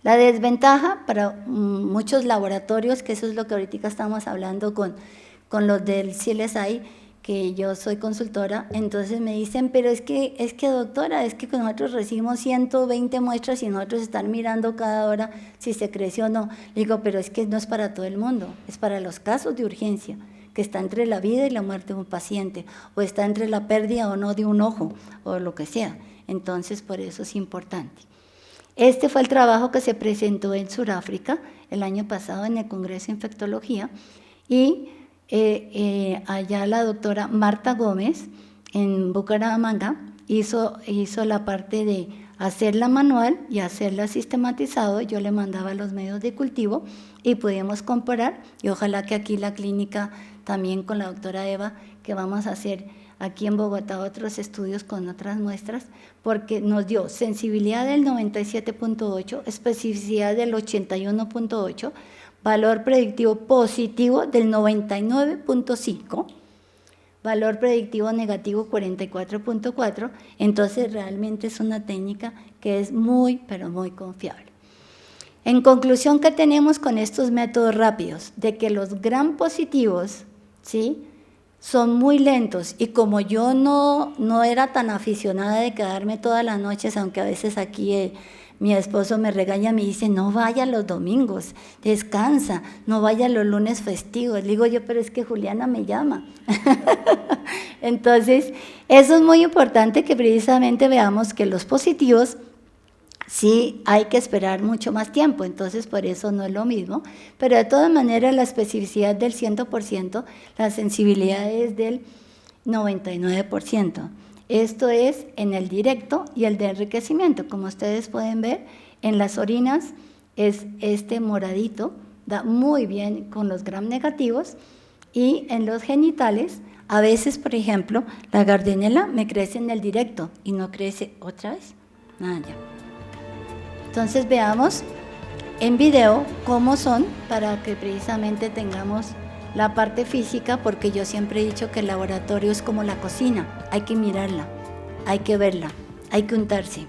Speaker 3: La desventaja para muchos laboratorios, que eso es lo que ahorita estamos hablando con los del CLSI, que yo soy consultora, entonces me dicen, pero es que doctora, es que nosotros recibimos 120 muestras y nosotros están mirando cada hora si se creció o no. Le digo, pero es que no es para todo el mundo, es para los casos de urgencia, que está entre la vida y la muerte de un paciente, o está entre la pérdida o no de un ojo, o lo que sea. Entonces, por eso es importante. Este fue el trabajo que se presentó en Sudáfrica el año pasado en el Congreso de Infectología, y allá la doctora Marta Gómez en Bucaramanga hizo la parte de hacerla manual y hacerla sistematizado. Yo le mandaba los medios de cultivo y pudimos comparar, y ojalá que aquí la clínica también con la doctora Eva, que vamos a hacer aquí en Bogotá otros estudios con otras muestras, porque nos dio sensibilidad del 97.8, especificidad del 81.8, valor predictivo positivo del 99.5, valor predictivo negativo 44.4, entonces realmente es una técnica que es muy, pero muy confiable. En conclusión, ¿qué tenemos con estos métodos rápidos? De que los gram positivos, ¿sí?, son muy lentos, y como yo no era tan aficionada de quedarme todas las noches, aunque a veces aquí mi esposo me regaña, me dice, no vaya los domingos, descansa, no vaya los lunes festivos. Le digo yo, pero es que Juliana me llama. Entonces, eso es muy importante, que precisamente veamos que los positivos sí hay que esperar mucho más tiempo, entonces por eso no es lo mismo, pero de todas maneras la especificidad del 100%, la sensibilidad es del 99%. Esto es en el directo y el de enriquecimiento. Como ustedes pueden ver, en las orinas es este moradito, da muy bien con los gram negativos, y en los genitales, a veces, por ejemplo, la gardeniela me crece en el directo y no crece otra vez. Ya. Entonces veamos en video cómo son, para que precisamente tengamos la parte física, porque yo siempre he dicho que el laboratorio es como la cocina, hay que mirarla, hay que verla, hay que untarse.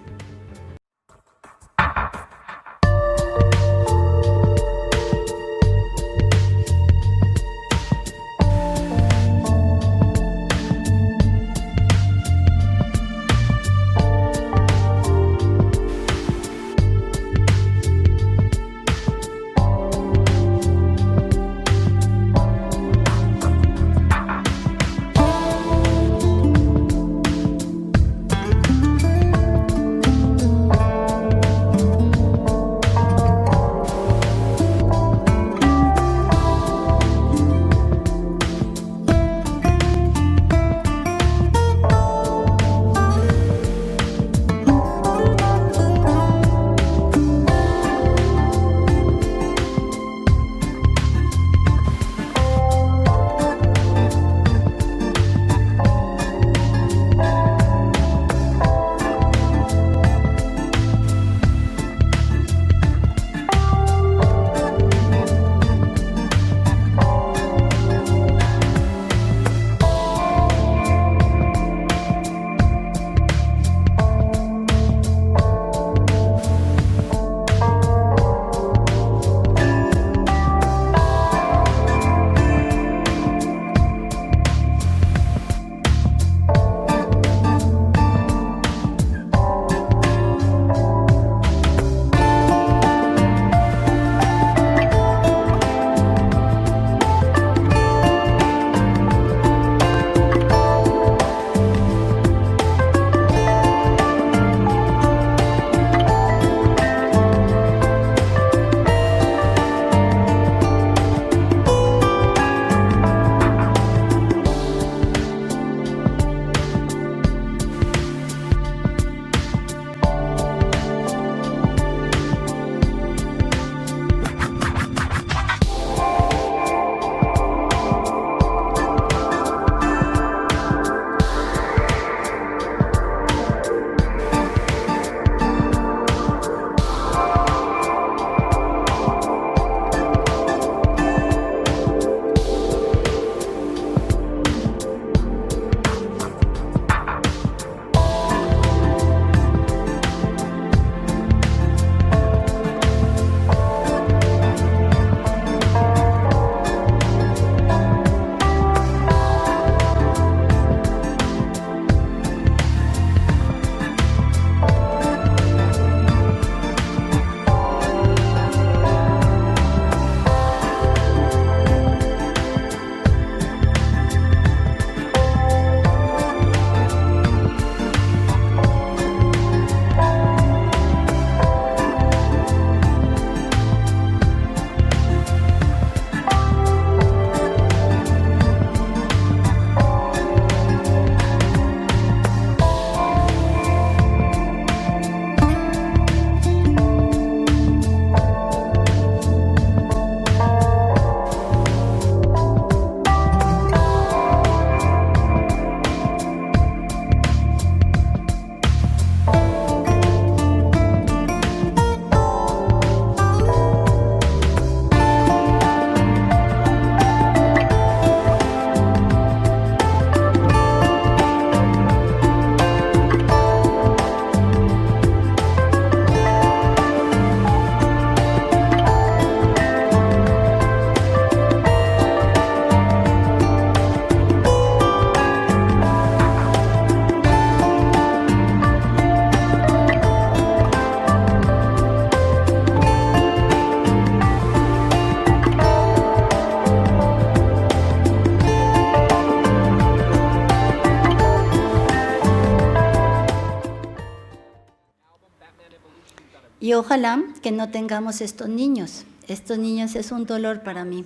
Speaker 3: Y ojalá que no tengamos estos niños. Estos niños es un dolor para mí,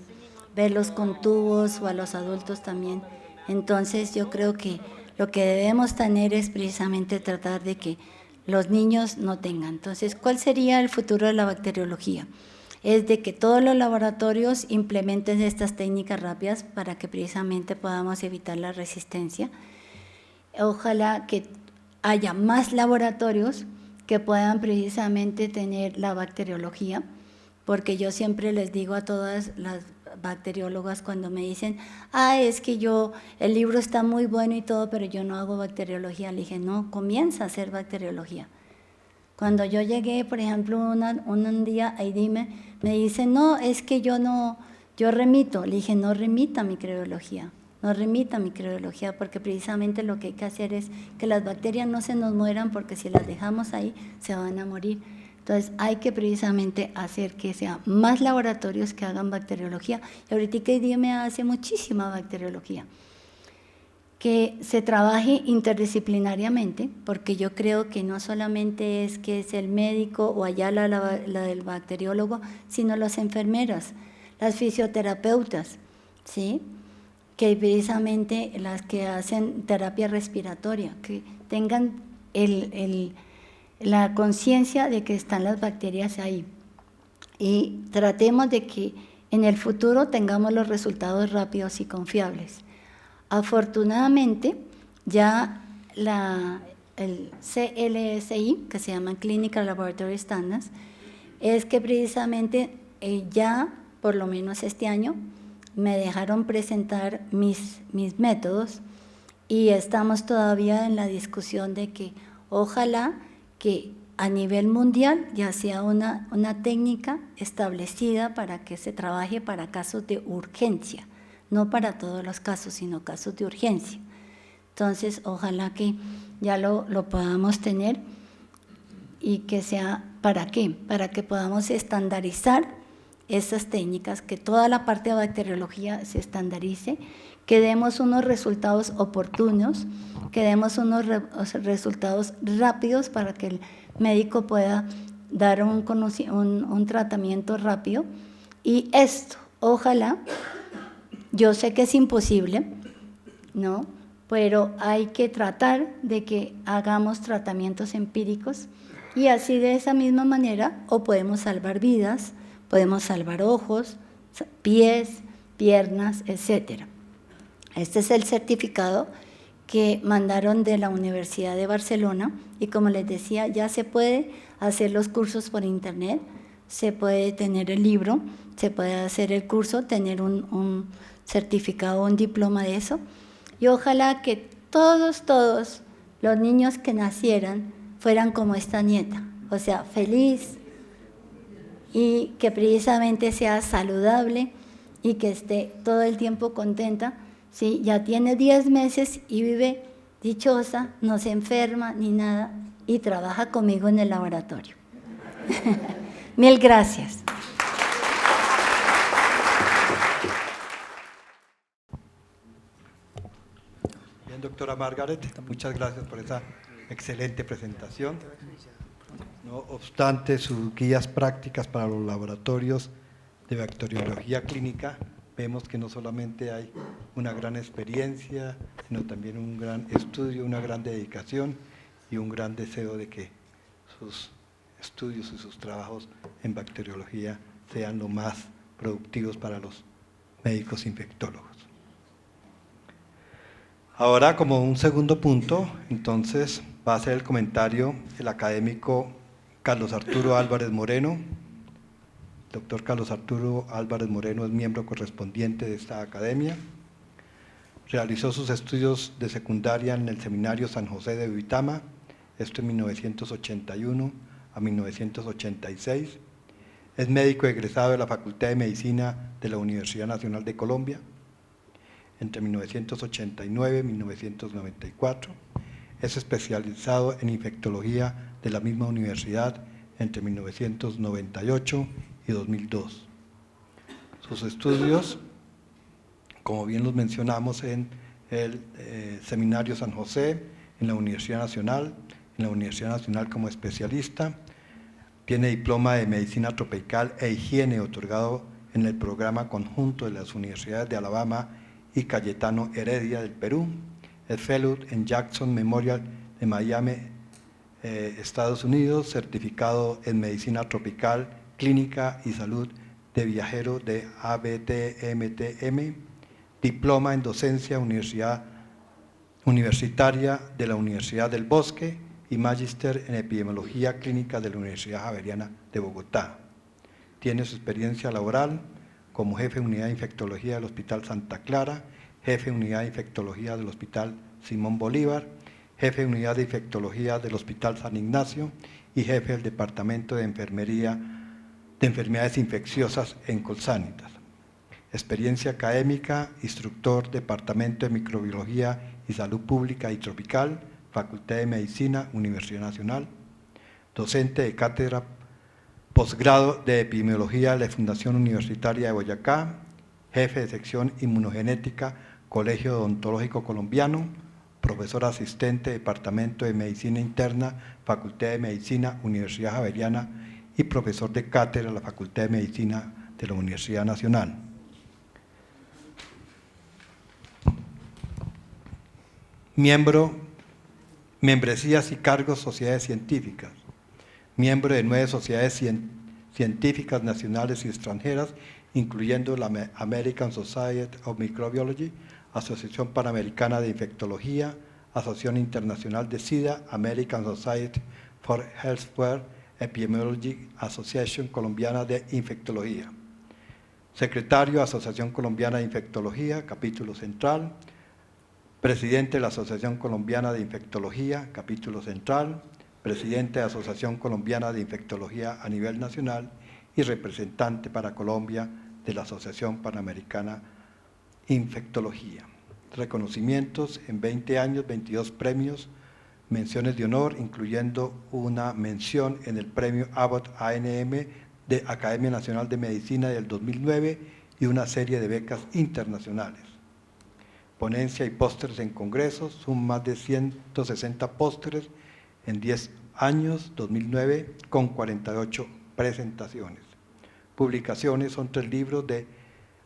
Speaker 3: verlos con tubos o a los adultos también. Entonces yo creo que lo que debemos tener es precisamente tratar de que los niños no tengan. Entonces, ¿cuál sería el futuro de la bacteriología? Es de que todos los laboratorios implementen estas técnicas rápidas para que precisamente podamos evitar la resistencia. Ojalá que haya más laboratorios que puedan precisamente tener la bacteriología, porque yo siempre les digo a todas las bacteriólogas cuando me dicen, es que el libro está muy bueno y todo, pero yo no hago bacteriología. Le dije, no, comienza a hacer bacteriología. Cuando yo llegué, por ejemplo, un día a IDIME, me dicen, no, es que yo remito. Le dije, no remita microbiología, no remita microbiología, porque precisamente lo que hay que hacer es que las bacterias no se nos mueran, porque si las dejamos ahí, se van a morir. Entonces, hay que precisamente hacer que sea más laboratorios que hagan bacteriología. Y ahorita IDIME hace muchísima bacteriología. Que se trabaje interdisciplinariamente, porque yo creo que no solamente es que es el médico o allá la del bacteriólogo, sino las enfermeras, las fisioterapeutas, ¿sí? Que precisamente las que hacen terapia respiratoria, que tengan la conciencia de que están las bacterias ahí. Y tratemos de que en el futuro tengamos los resultados rápidos y confiables. Afortunadamente, ya el CLSI, que se llama Clinical Laboratory Standards, es que precisamente ya, por lo menos este año, me dejaron presentar mis métodos y estamos todavía en la discusión de que ojalá que a nivel mundial ya sea una técnica establecida para que se trabaje para casos de urgencia. No para todos los casos, sino casos de urgencia. Entonces, ojalá que ya lo podamos tener y que sea, ¿para qué? Para que podamos estandarizar esas técnicas, que toda la parte de bacteriología se estandarice, que demos unos resultados oportunos, que demos unos resultados rápidos para que el médico pueda dar un tratamiento rápido. Y esto, ojalá, yo sé que es imposible, ¿no? Pero hay que tratar de que hagamos tratamientos empíricos y así de esa misma manera o podemos salvar vidas, podemos salvar ojos, pies, piernas, etc. Este es el certificado que mandaron de la Universidad de Barcelona y como les decía, ya se puede hacer los cursos por internet, se puede tener el libro, se puede hacer el curso, tener un certificado, un diploma de eso, y ojalá que todos los niños que nacieran fueran como esta nieta, o sea, feliz y que precisamente sea saludable y que esté todo el tiempo contenta, ¿sí? Ya tiene 10 meses y vive dichosa, no se enferma ni nada y trabaja conmigo en el laboratorio. Mil gracias.
Speaker 1: Doctora Margaret, muchas gracias por esa excelente presentación. No obstante, sus guías prácticas para los laboratorios de bacteriología clínica, vemos que no solamente hay una gran experiencia, sino también un gran estudio, una gran dedicación y un gran deseo de que sus estudios y sus trabajos en bacteriología sean lo más productivos para los médicos infectólogos. Ahora, como un segundo punto, entonces va a hacer el comentario el académico Carlos Arturo Álvarez Moreno. Doctor Carlos Arturo Álvarez Moreno es miembro correspondiente de esta academia. Realizó sus estudios de secundaria en el Seminario San José de Uitama, esto en 1981 a 1986. Es médico egresado de la Facultad de Medicina de la Universidad Nacional de Colombia entre 1989 y 1994. Es especializado en infectología de la misma universidad entre 1998 y 2002. Sus estudios, como bien los mencionamos, en el Seminario San José, en la Universidad Nacional como especialista. Tiene diploma de Medicina Tropical e Higiene otorgado en el programa conjunto de las Universidades de Alabama y Cayetano Heredia del Perú. es Fellow en Jackson Memorial de Miami, Estados Unidos, certificado en Medicina Tropical, Clínica y Salud de Viajero de ABTMTM, diploma en Docencia Universitaria de la Universidad del Bosque y Magíster en Epidemiología Clínica de la Universidad Javeriana de Bogotá. Tiene su experiencia laboral como jefe de unidad de infectología del Hospital Santa Clara, jefe de unidad de infectología del Hospital Simón Bolívar, jefe de unidad de infectología del Hospital San Ignacio y jefe del Departamento de Enfermedades Infecciosas en Colsanitas. Experiencia académica, instructor, Departamento de Microbiología y Salud Pública y Tropical, Facultad de Medicina, Universidad Nacional, docente de cátedra posgrado de Epidemiología de la Fundación Universitaria de Boyacá, jefe de sección Inmunogenética, Colegio Odontológico Colombiano, profesor asistente, Departamento de Medicina Interna, Facultad de Medicina, Universidad Javeriana y profesor de cátedra de la Facultad de Medicina de la Universidad Nacional. Membresías y cargos, sociedades científicas. Miembro de 9 sociedades científicas nacionales y extranjeras, incluyendo la American Society of Microbiology, Asociación Panamericana de Infectología, Asociación Internacional de SIDA, American Society for Healthcare Epidemiology, Asociación Colombiana de Infectología. Secretario, Asociación Colombiana de Infectología, Capítulo Central. Presidente de la Asociación Colombiana de Infectología, Capítulo Central. Presidente de la Asociación Colombiana de Infectología a nivel nacional y representante para Colombia de la Asociación Panamericana de Infectología. Reconocimientos en 20 años, 22 premios, menciones de honor, incluyendo una mención en el Premio Abbott ANM de Academia Nacional de Medicina del 2009 y una serie de becas internacionales. Ponencia y pósteres en congresos, son más de 160 pósteres en 10 años, 2009, con 48 presentaciones. Publicaciones, son 3 libros de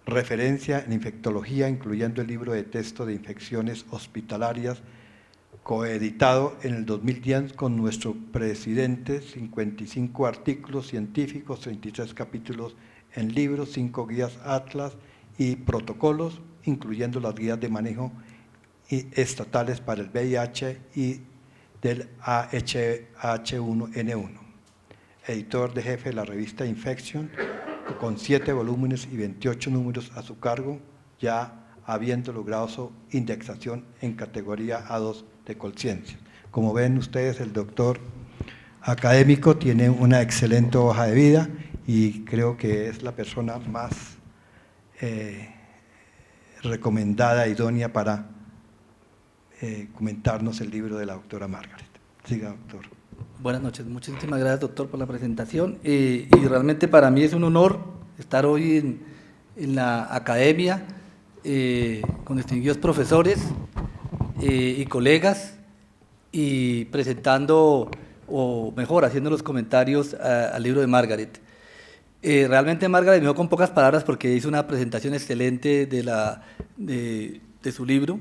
Speaker 1: referencia en infectología, incluyendo el libro de texto de infecciones hospitalarias, coeditado en el 2010 con nuestro presidente, 55 artículos científicos, 33 capítulos en libros, 5 guías atlas y protocolos, incluyendo las guías de manejo estatales para el VIH y del AH1N1. Editor de jefe de la revista Infection, con 7 volúmenes y 28 números a su cargo, ya habiendo logrado su indexación en categoría A2 de Colciencias. Como ven ustedes, el doctor académico tiene una excelente hoja de vida y creo que es la persona más recomendada, idónea para comentarnos el libro de la doctora Margaret. Siga, doctor.
Speaker 4: Buenas noches, muchísimas gracias, doctor, por la presentación. Y realmente para mí es un honor estar hoy en la academia con distinguidos profesores y colegas y presentando, o mejor, haciendo los comentarios al libro de Margaret. Realmente Margaret me dio con pocas palabras porque hizo una presentación excelente de su libro.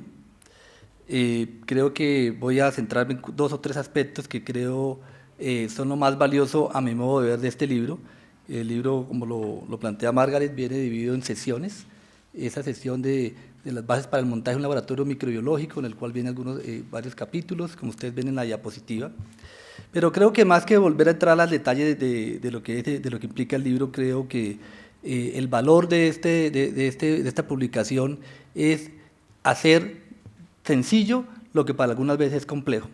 Speaker 4: Creo que voy a centrarme en 2 o 3 aspectos que creo son lo más valioso a mi modo de ver de este libro. El libro, como lo plantea Margaret, viene dividido en sesiones. Esa sesión de las bases para el montaje de un laboratorio microbiológico, en el cual vienen varios capítulos, como ustedes ven en la diapositiva. Pero creo que más que volver a entrar a los detalles de lo que implica el libro, creo que el valor de esta publicación es hacer sencillo lo que para algunas veces es complejo.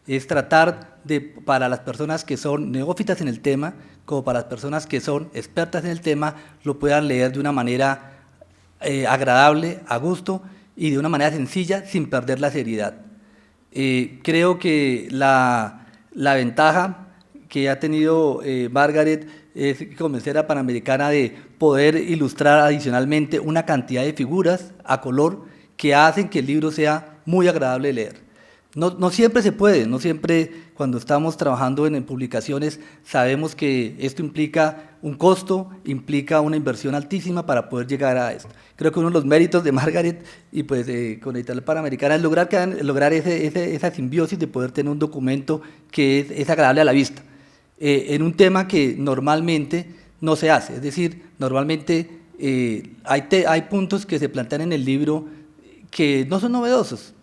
Speaker 4: Es tratar para las personas que son neófitas en el tema, como para las personas que son expertas en el tema, lo puedan leer de una manera agradable, a gusto y de una manera sencilla, sin perder la seriedad. Creo que la ventaja que ha tenido Margaret es convencer a Panamericana de poder ilustrar adicionalmente una cantidad de figuras a color que hacen que el libro sea muy agradable de leer. No siempre se puede, no siempre cuando estamos trabajando en publicaciones sabemos que esto implica un costo, implica una inversión altísima para poder llegar a esto. Creo que uno de los méritos de Margaret y pues con Editorial Panamericana es lograr esa simbiosis de poder tener un documento que es agradable a la vista, en un tema que normalmente no se hace, es decir, normalmente hay puntos que se plantean en el libro que no son novedosos,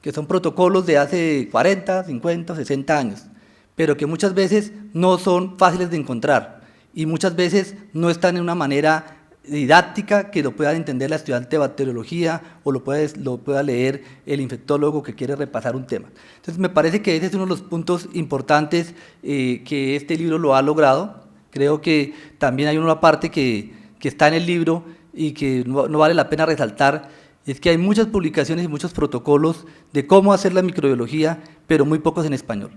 Speaker 4: que son protocolos de hace 40, 50, 60 años, pero que muchas veces no son fáciles de encontrar y muchas veces no están en una manera didáctica que lo pueda entender la estudiante de bacteriología o lo pueda leer el infectólogo que quiere repasar un tema. Entonces me parece que ese es uno de los puntos importantes que este libro lo ha logrado. Creo que también hay una parte que está en el libro y que no vale la pena resaltar, es que hay muchas publicaciones y muchos protocolos de cómo hacer la microbiología, pero muy pocos en español.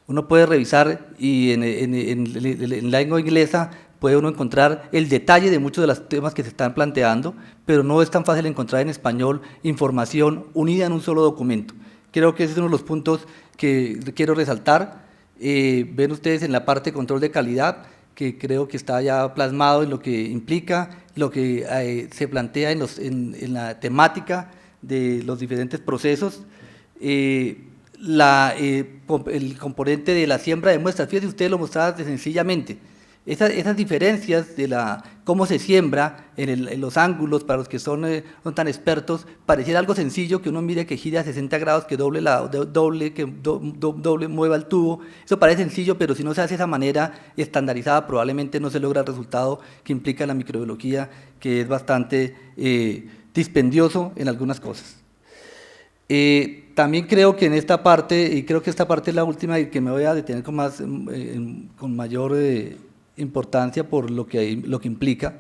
Speaker 4: Uno puede revisar y en lengua inglesa puede uno encontrar el detalle de muchos de los temas que se están planteando, pero no es tan fácil encontrar en español información unida en un solo documento. Creo que ese es uno de los puntos que quiero resaltar. Ven ustedes en la parte de control de calidad, que creo que está ya plasmado en lo que implica, lo que se plantea en la temática de los diferentes procesos. El componente de la siembra de muestras, fíjense, usted lo mostraba sencillamente. Esas diferencias de cómo se siembra en los ángulos, para los que son tan expertos, pareciera algo sencillo, que uno mire que gire a 60 grados, que doble mueva el tubo. Eso parece sencillo, pero si no se hace de esa manera estandarizada, probablemente no se logra el resultado que implica la microbiología, que es bastante dispendioso en algunas cosas. También creo que en esta parte, y creo que esta parte es la última y que me voy a detener con mayor importancia por lo que implica,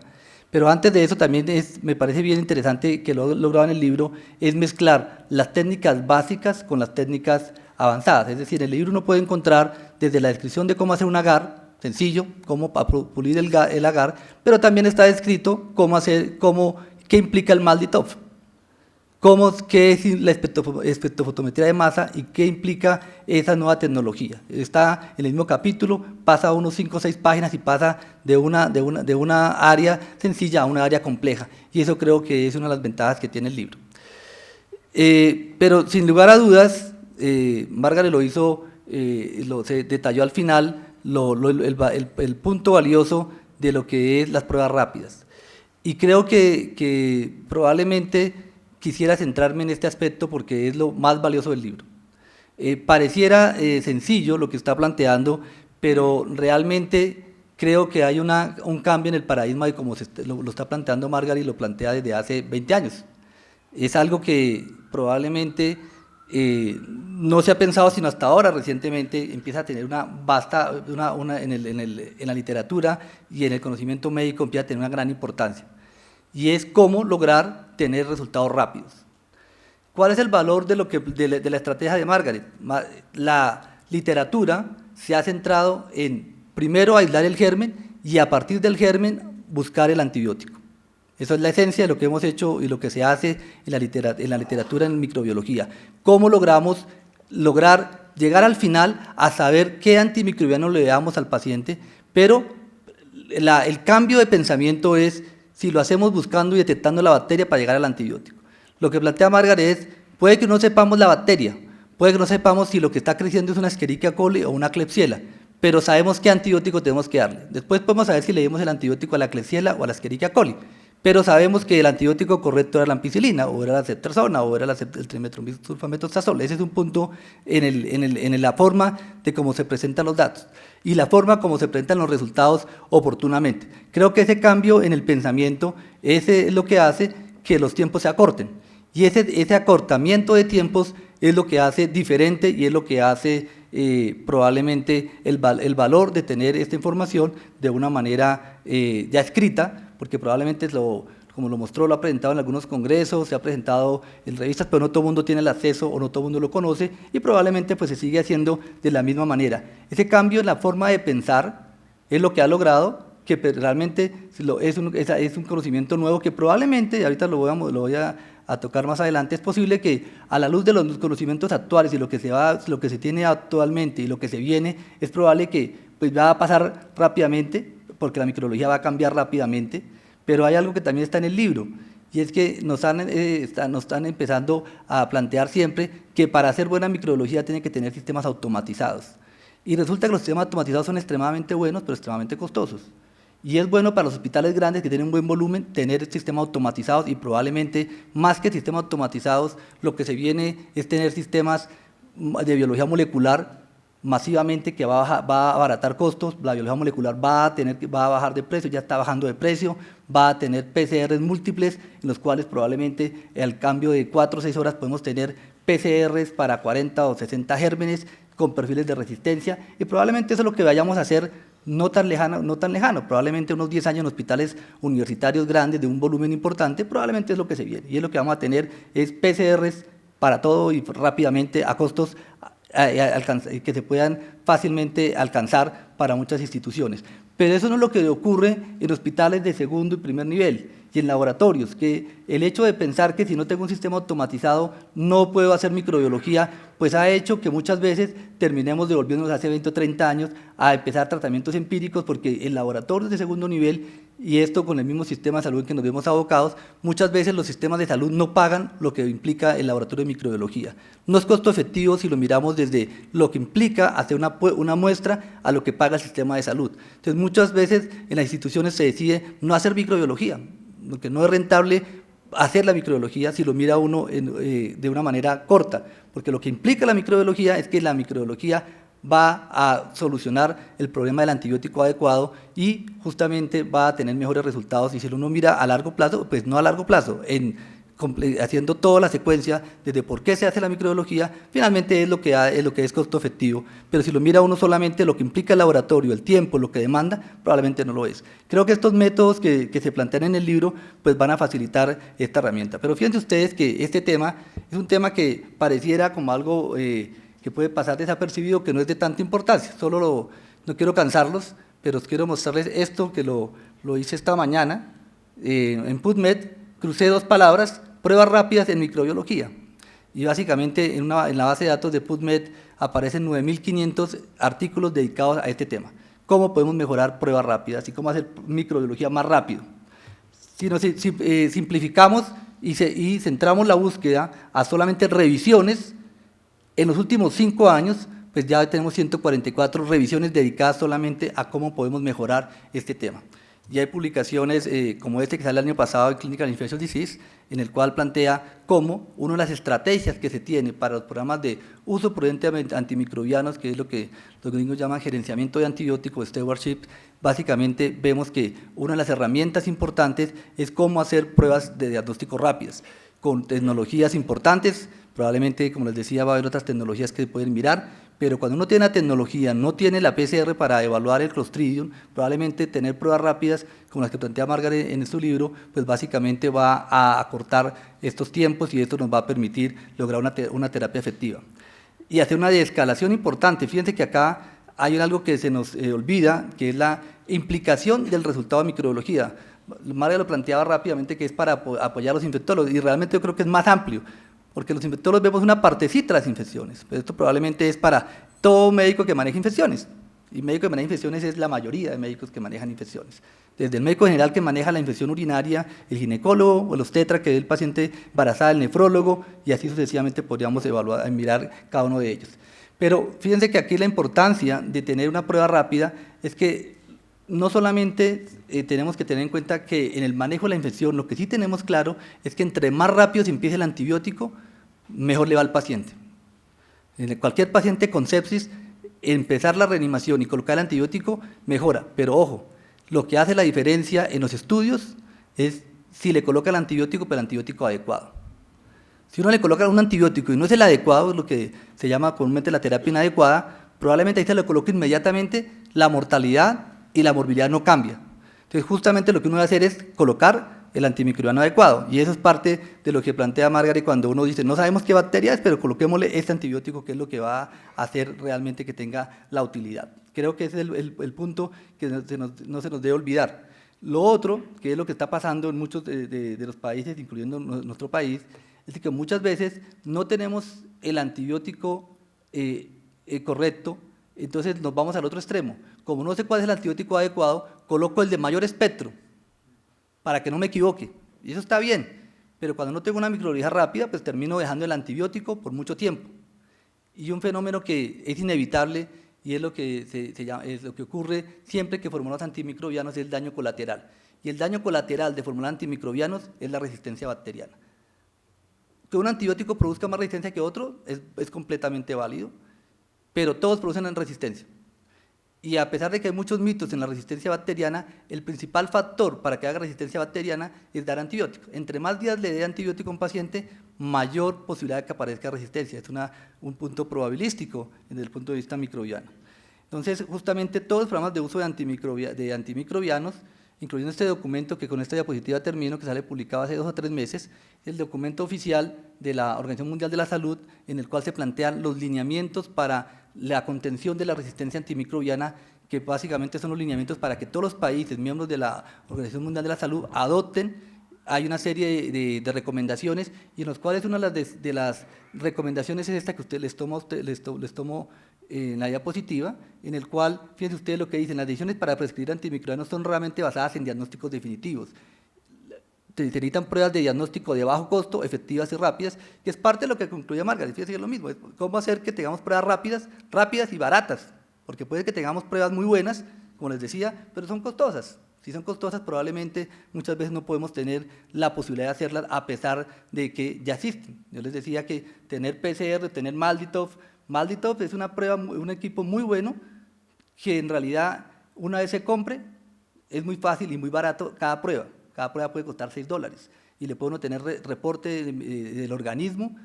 Speaker 4: pero antes de eso también me parece bien interesante que lo he logrado en el libro, es mezclar las técnicas básicas con las técnicas avanzadas. Es decir, en el libro uno puede encontrar desde la descripción de cómo hacer un agar sencillo, cómo pulir el agar, pero también está descrito qué implica el MALDI-TOF, qué es la espectrofotometría de masa y qué implica esa nueva tecnología. Está en el mismo capítulo, pasa unos 5 o 6 páginas y pasa de una área sencilla a una área compleja, y eso creo que es una de las ventajas que tiene el libro. Pero sin lugar a dudas, Margaret lo hizo, se detalló al final el punto valioso de lo que es las pruebas rápidas. Y creo que probablemente quisiera centrarme en este aspecto porque es lo más valioso del libro. Pareciera sencillo lo que está planteando, pero realmente creo que hay un cambio en el paradigma de cómo lo está planteando Margaret y lo plantea desde hace 20 años. Es algo que probablemente no se ha pensado sino hasta ahora, recientemente empieza a tener en la literatura y en el conocimiento médico empieza a tener una gran importancia. Y es cómo lograr tener resultados rápidos. ¿Cuál es el valor de la estrategia de Margaret? La literatura se ha centrado en, primero, aislar el germen y a partir del germen buscar el antibiótico. Esa es la esencia de lo que hemos hecho y lo que se hace en la literatura en microbiología. ¿Cómo logramos llegar al final a saber qué antimicrobiano le damos al paciente? Pero el cambio de pensamiento es si lo hacemos buscando y detectando la bacteria para llegar al antibiótico. Lo que plantea Margaret es, puede que no sepamos la bacteria, puede que no sepamos si lo que está creciendo es una Escherichia coli o una Klebsiella, pero sabemos qué antibiótico tenemos que darle. Después podemos saber si le dimos el antibiótico a la Klebsiella o a la Escherichia coli, pero sabemos que el antibiótico correcto era la ampicilina, o era la ceftriaxona, o era el trimetromethylsulfametazole. Ese es un punto en la forma de cómo se presentan los datos y la forma como se presentan los resultados oportunamente. Creo que ese cambio en el pensamiento es lo que hace que los tiempos se acorten. Y ese acortamiento de tiempos es lo que hace diferente y es lo que hace probablemente el valor de tener esta información de una manera ya escrita, porque probablemente como lo mostró, lo ha presentado en algunos congresos, se ha presentado en revistas, pero no todo el mundo tiene el acceso o no todo el mundo lo conoce y probablemente pues se sigue haciendo de la misma manera. Ese cambio en la forma de pensar es lo que ha logrado que realmente es un conocimiento nuevo que probablemente, y ahorita lo voy a a tocar más adelante, es posible que a la luz de los conocimientos actuales y lo que se tiene actualmente y lo que se viene, es probable que pues, va a pasar rápidamente, porque la microbiología va a cambiar rápidamente, pero hay algo que también está en el libro, y es que nos están empezando a plantear siempre que para hacer buena microbiología tiene que tener sistemas automatizados. Y resulta que los sistemas automatizados son extremadamente buenos, pero extremadamente costosos. Y es bueno para los hospitales grandes que tienen un buen volumen tener sistemas automatizados, y probablemente más que sistemas automatizados, lo que se viene es tener sistemas de biología molecular masivamente, que va a abaratar costos. La biología molecular va a bajar de precio, ya está bajando de precio, va a tener PCRs múltiples, en los cuales probablemente al cambio de 4 o 6 horas podemos tener PCRs para 40 o 60 gérmenes con perfiles de resistencia, y probablemente eso es lo que vayamos a hacer no tan lejano, probablemente unos 10 años en hospitales universitarios grandes de un volumen importante, probablemente es lo que se viene, y es lo que vamos a tener es PCRs para todo y rápidamente a costos que se puedan fácilmente alcanzar para muchas instituciones. Pero eso no es lo que ocurre en hospitales de segundo y primer nivel y en laboratorios, que el hecho de pensar que si no tengo un sistema automatizado no puedo hacer microbiología, pues ha hecho que muchas veces terminemos devolviéndonos hace 20 o 30 años a empezar tratamientos empíricos, porque en laboratorios de segundo nivel, y esto con el mismo sistema de salud en que nos vemos abocados, muchas veces los sistemas de salud no pagan lo que implica el laboratorio de microbiología. No es costo efectivo si lo miramos desde lo que implica hacer una muestra a lo que paga el sistema de salud. Entonces, muchas veces en las instituciones se decide no hacer microbiología, porque no es rentable hacer la microbiología si lo mira uno de una manera corta, porque lo que implica la microbiología es que la microbiología va a solucionar el problema del antibiótico adecuado y justamente va a tener mejores resultados. Y si uno mira a largo plazo, pues no a largo plazo, haciendo toda la secuencia desde por qué se hace la microbiología, finalmente es lo que es costo efectivo. Pero si lo mira uno solamente lo que implica el laboratorio, el tiempo, lo que demanda, probablemente no lo es. Creo que estos métodos que se plantean en el libro pues van a facilitar esta herramienta. Pero fíjense ustedes que este tema es un tema que pareciera como algo que puede pasar desapercibido, que no es de tanta importancia. No quiero cansarlos, pero quiero mostrarles esto que lo hice esta mañana en PubMed. Crucé 2 palabras, pruebas rápidas en microbiología, y básicamente en la base de datos de PubMed aparecen 9.500 artículos dedicados a este tema. ¿Cómo podemos mejorar pruebas rápidas y cómo hacer microbiología más rápido? Si nos simplificamos y centramos la búsqueda a solamente revisiones, en los últimos 5 años, pues ya tenemos 144 revisiones dedicadas solamente a cómo podemos mejorar este tema. Y hay publicaciones como este que sale el año pasado en Clinical Infectious Disease, en el cual plantea cómo una de las estrategias que se tiene para los programas de uso prudente de antimicrobianos, que es lo que los gringos llaman gerenciamiento de antibióticos, stewardship, básicamente vemos que una de las herramientas importantes es cómo hacer pruebas de diagnóstico rápidas, con tecnologías importantes. Probablemente, como les decía, va a haber otras tecnologías que se pueden mirar, pero cuando uno tiene la tecnología, no tiene la PCR para evaluar el Clostridium, probablemente tener pruebas rápidas, como las que plantea Margaret en su libro, pues básicamente va a acortar estos tiempos, y esto nos va a permitir lograr una terapia efectiva. Y hacer una desescalación importante. Fíjense que acá hay algo que se nos olvida, que es la implicación del resultado de microbiología. Margaret lo planteaba rápidamente, que es para apoyar a los infectólogos, y realmente yo creo que es más amplio, porque los infectólogos vemos una partecita de las infecciones, pero esto probablemente es para todo médico que maneja infecciones, y médico que maneja infecciones es la mayoría de médicos que manejan infecciones, desde el médico general que maneja la infección urinaria, el ginecólogo, o el obstetra que ve el paciente embarazada, el nefrólogo, y así sucesivamente podríamos evaluar, mirar cada uno de ellos. Pero fíjense que aquí la importancia de tener una prueba rápida es que no solamente tenemos que tener en cuenta que en el manejo de la infección, lo que sí tenemos claro es que entre más rápido se empiece el antibiótico, mejor le va al paciente. Cualquier paciente con sepsis, empezar la reanimación y colocar el antibiótico mejora, pero ojo, lo que hace la diferencia en los estudios es si le coloca el antibiótico, pero el antibiótico adecuado. Si uno le coloca un antibiótico y no es el adecuado, lo que se llama comúnmente la terapia inadecuada, probablemente ahí se le coloque inmediatamente, la mortalidad y la morbilidad no cambia. Entonces, justamente lo que uno debe hacer es colocar el antimicrobiano adecuado, y eso es parte de lo que plantea Margaret cuando uno dice, no sabemos qué bacteria es, pero coloquémosle este antibiótico, que es lo que va a hacer realmente que tenga la utilidad. Creo que ese es el punto que no se nos debe olvidar. Lo otro, que es lo que está pasando en muchos de los países, incluyendo nuestro país, es que muchas veces no tenemos el antibiótico correcto, entonces nos vamos al otro extremo. Como no sé cuál es el antibiótico adecuado, coloco el de mayor espectro para que no me equivoque. Y eso está bien, pero cuando no tengo una microbiología rápida, pues termino dejando el antibiótico por mucho tiempo. Y un fenómeno que es inevitable y es lo que, es lo que ocurre siempre que formulamos antimicrobianos es el daño colateral. Y el daño colateral de formular antimicrobianos es la resistencia bacteriana. Que un antibiótico produzca más resistencia que otro es completamente válido, pero todos producen resistencia. Y a pesar de que hay muchos mitos en la resistencia bacteriana, el principal factor para que haga resistencia bacteriana es dar antibiótico. Entre más días le dé antibiótico a un paciente, mayor posibilidad de que aparezca resistencia. Es un punto probabilístico desde el punto de vista microbiano. Entonces, justamente todos los programas de uso de antimicrobianos, incluyendo este documento que con esta diapositiva termino, que sale publicado hace 2 o 3 meses, el documento oficial de la Organización Mundial de la Salud, en el cual se plantean los lineamientos para la contención de la resistencia antimicrobiana, que básicamente son los lineamientos para que todos los países miembros de la Organización Mundial de la Salud adopten. Hay una serie de recomendaciones, y en los cuales una de las recomendaciones es esta que les tomo en la diapositiva, en el cual, fíjense ustedes lo que dicen: las decisiones para prescribir antimicrobianos son realmente basadas en diagnósticos definitivos. Se necesitan pruebas de diagnóstico de bajo costo, efectivas y rápidas, que es parte de lo que concluye Margaret. Fíjense que es lo mismo, es cómo hacer que tengamos pruebas rápidas y baratas, porque puede que tengamos pruebas muy buenas, como les decía, pero son costosas. Si son costosas, probablemente muchas veces no podemos tener la posibilidad de hacerlas a pesar de que ya existen. Yo les decía que tener PCR, tener MALDI-TOF es una prueba, un equipo muy bueno, que en realidad una vez se compre, es muy fácil y muy barato cada prueba. Cada prueba puede costar $6 y le puede uno tener reporte del organismo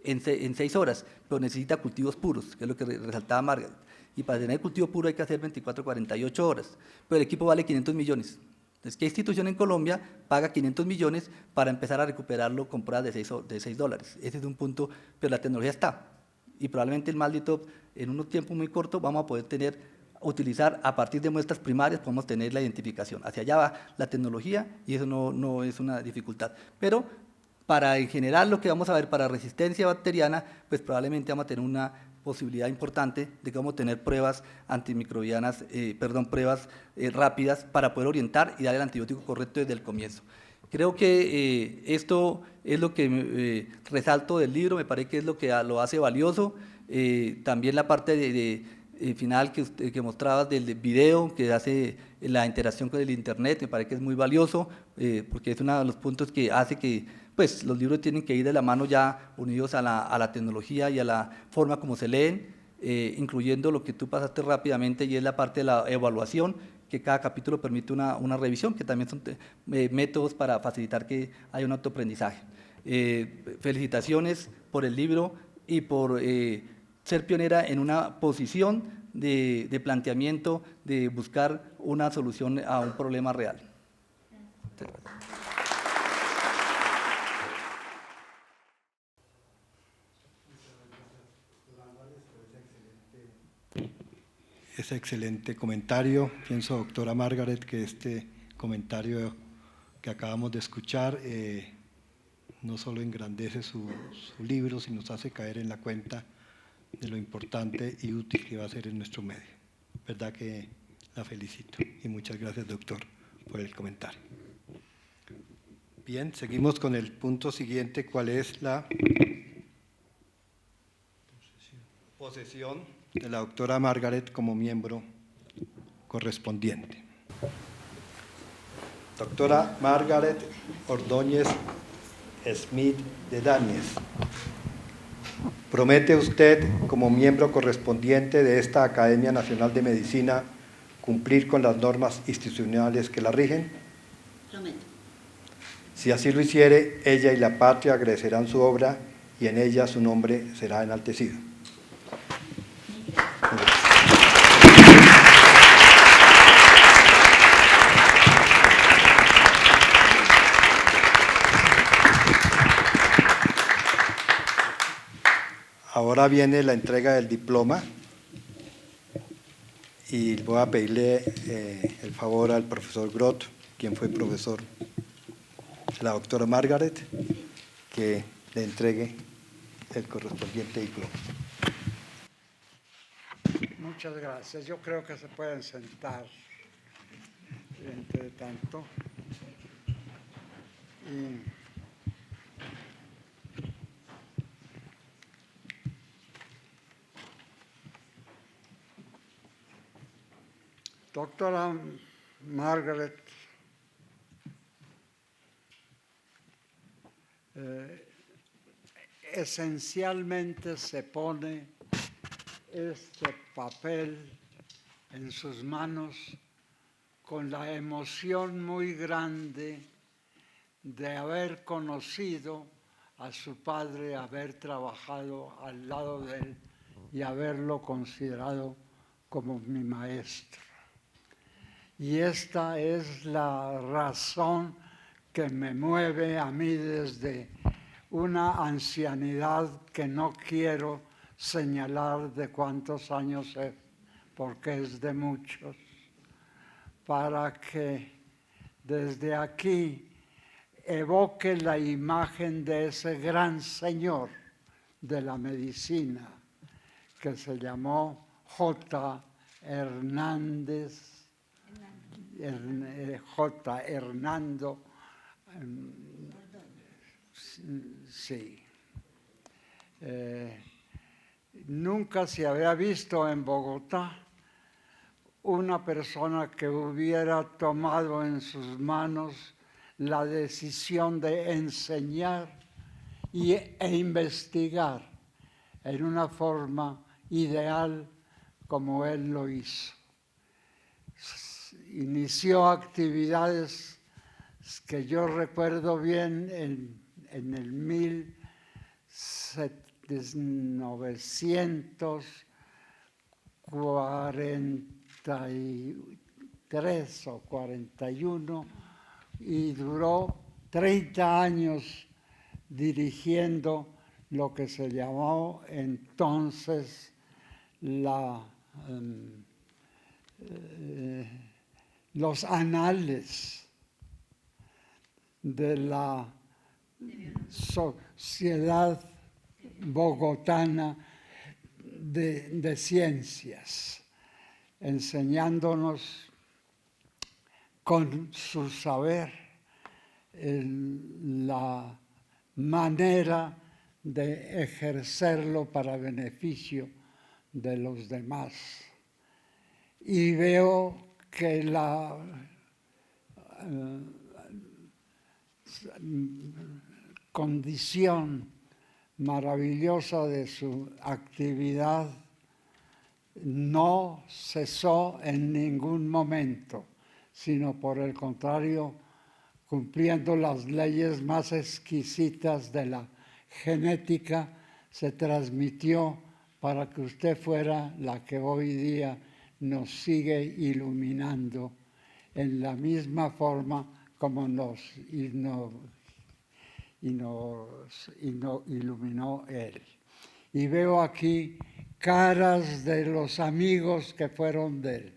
Speaker 4: en 6 horas, pero necesita cultivos puros, que es lo que resaltaba Margaret. Y para tener cultivo puro hay que hacer 24 a 48 horas, pero el equipo vale 500 millones. Entonces, ¿qué institución en Colombia paga 500 millones para empezar a recuperarlo con pruebas de $6? Ese es un punto, pero la tecnología está. Y probablemente el MALDI-TOF en un tiempo muy corto vamos a poder utilizar a partir de muestras primarias, podemos tener la identificación. Hacia allá va la tecnología y eso no es una dificultad. Pero para en general lo que vamos a ver para resistencia bacteriana, pues probablemente vamos a tener una posibilidad importante de que vamos a tener pruebas antimicrobianas, pruebas rápidas para poder orientar y dar el antibiótico correcto desde el comienzo. Creo que esto es lo que resalto del libro, me parece que es lo que lo hace valioso. También la parte final que mostrabas del video, que hace la interacción con el internet, me parece que es muy valioso, porque es uno de los puntos que hace que pues, los libros tienen que ir de la mano ya unidos a la tecnología y a la forma como se leen, incluyendo lo que tú pasaste rápidamente, y es la parte de la evaluación, que cada capítulo permite una revisión, que también son métodos para facilitar que haya un autoaprendizaje. Felicitaciones por el libro y por ser pionera en una posición de planteamiento, de buscar una solución a un problema real.
Speaker 1: Ese excelente comentario. Pienso, doctora Margaret, que este comentario que acabamos de escuchar no solo engrandece su libro, sino nos hace caer en la cuenta de lo importante y útil que va a ser en nuestro medio. Verdad que la felicito y muchas gracias, doctor, por el comentario. Bien, seguimos con el punto siguiente, ¿cuál es la posesión de la doctora Margaret como miembro correspondiente? Doctora Margaret Ordóñez Smith de Dáñez, ¿promete usted, como miembro correspondiente de esta Academia Nacional de Medicina, cumplir con las normas institucionales que la rigen?
Speaker 3: Prometo.
Speaker 1: Si así lo hiciere, ella y la patria agradecerán su obra y en ella su nombre será enaltecido. Ahora viene la entrega del diploma y voy a pedirle el favor al profesor Groth quien fue profesor, la doctora Margaret, que le entregue el correspondiente diploma.
Speaker 5: Muchas gracias. Yo creo que se pueden sentar entre tanto. Doctora Margaret, esencialmente se pone este papel en sus manos con la emoción muy grande de haber conocido a su padre, haber trabajado al lado de él y haberlo considerado como mi maestro. Y esta es la razón que me mueve a mí desde una ancianidad que no quiero señalar de cuántos años es, porque es de muchos, para que desde aquí evoque la imagen de ese gran señor de la medicina que se llamó J. Hernando, sí. Nunca se había visto en Bogotá una persona que hubiera tomado en sus manos la decisión de enseñar e investigar en una forma ideal como él lo hizo. Inició actividades que yo recuerdo bien en el 1943 o 41 y duró 30 años dirigiendo lo que se llamó entonces los anales de la Sociedad Bogotana de Ciencias, enseñándonos con su saber la manera de ejercerlo para beneficio de los demás. Y veo que la condición maravillosa de su actividad no cesó en ningún momento, sino por el contrario, cumpliendo las leyes más exquisitas de la genética, se transmitió para que usted fuera la que hoy día nos sigue iluminando en la misma forma como nos iluminó él. Y veo aquí caras de los amigos que fueron de él,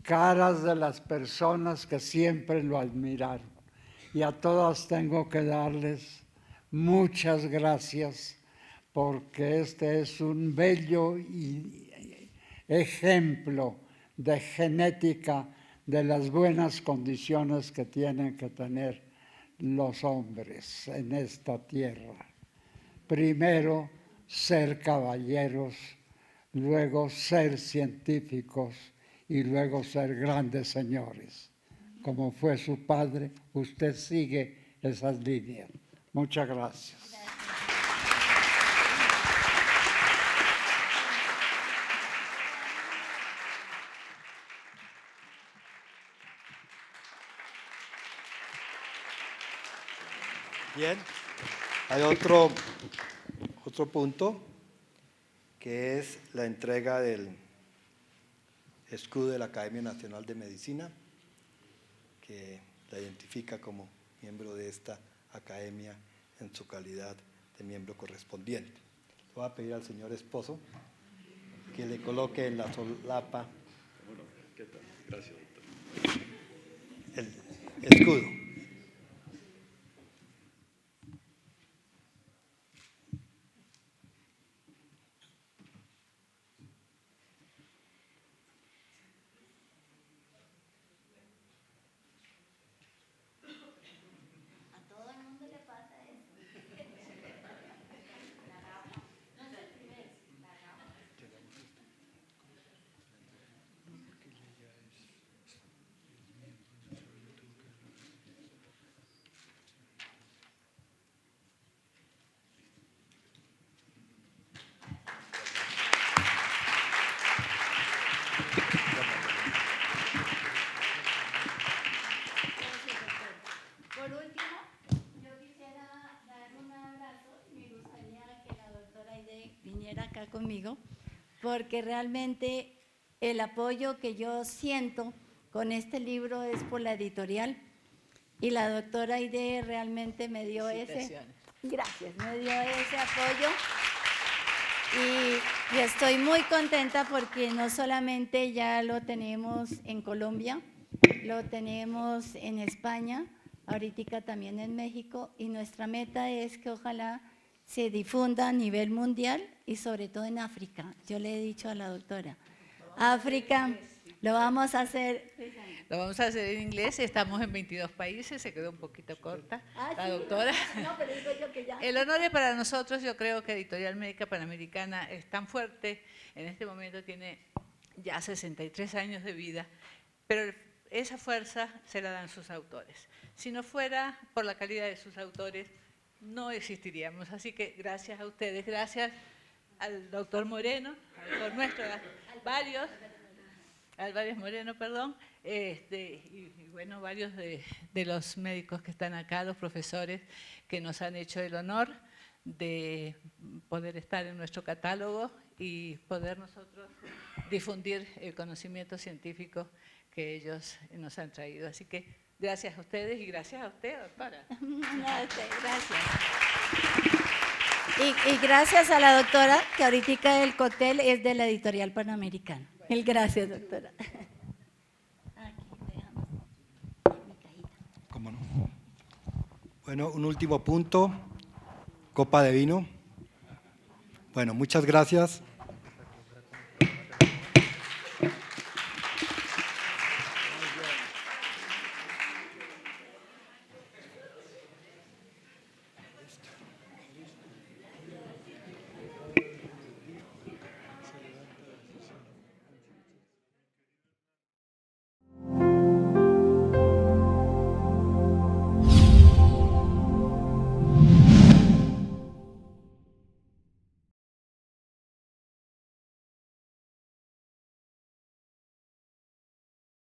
Speaker 5: caras de las personas que siempre lo admiraron. Y a todas tengo que darles muchas gracias porque este es un bello ejemplo de genética de las buenas condiciones que tienen que tener los hombres en esta tierra. Primero, ser caballeros, luego ser científicos y luego ser grandes señores. Como fue su padre, usted sigue esas líneas. Muchas gracias.
Speaker 1: Bien, hay otro punto que es la entrega del escudo de la Academia Nacional de Medicina, que la identifica como miembro de esta academia en su calidad de miembro correspondiente. Le voy a pedir al señor esposo que le coloque en la solapa.
Speaker 6: Bueno, ¿qué tal? Gracias, doctor.
Speaker 1: el escudo.
Speaker 3: Por último, yo quisiera dar un abrazo y me gustaría que la doctora Aide viniera acá conmigo, porque realmente el apoyo que yo siento con este libro es por la editorial y la doctora Aide realmente me dio gracias, me dio ese apoyo y estoy muy contenta porque no solamente ya lo tenemos en Colombia, lo tenemos en España, ahorita también en México, y nuestra meta es que ojalá se difunda a nivel mundial y sobre todo en África. Yo le he dicho a la doctora, África, lo vamos a hacer.
Speaker 6: Lo vamos a hacer en inglés, estamos en 22 países, se quedó un poquito corta la
Speaker 3: Sí,
Speaker 6: doctora.
Speaker 3: No, pero digo yo que ya.
Speaker 6: El honor es para nosotros, yo creo que Editorial Médica Panamericana es tan fuerte, en este momento tiene ya 63 años de vida, pero esa fuerza se la dan sus autores. Si no fuera por la calidad de sus autores, no existiríamos. Así que gracias a ustedes, gracias al doctor Moreno, al doctor nuestro, Álvarez Moreno, perdón, y bueno, varios de los médicos que están acá, los profesores que nos han hecho el honor de poder estar en nuestro catálogo y poder nosotros difundir el conocimiento científico que ellos nos han traído. Así que gracias a ustedes y gracias a usted, doctora.
Speaker 3: Gracias. Y gracias a la doctora, que ahorita el cóctel es de la Editorial Panamericana. Mil gracias, doctora. Aquí dejamos mi cajita.
Speaker 1: ¿Cómo no? Bueno, un último punto, copa de vino. Bueno, muchas gracias.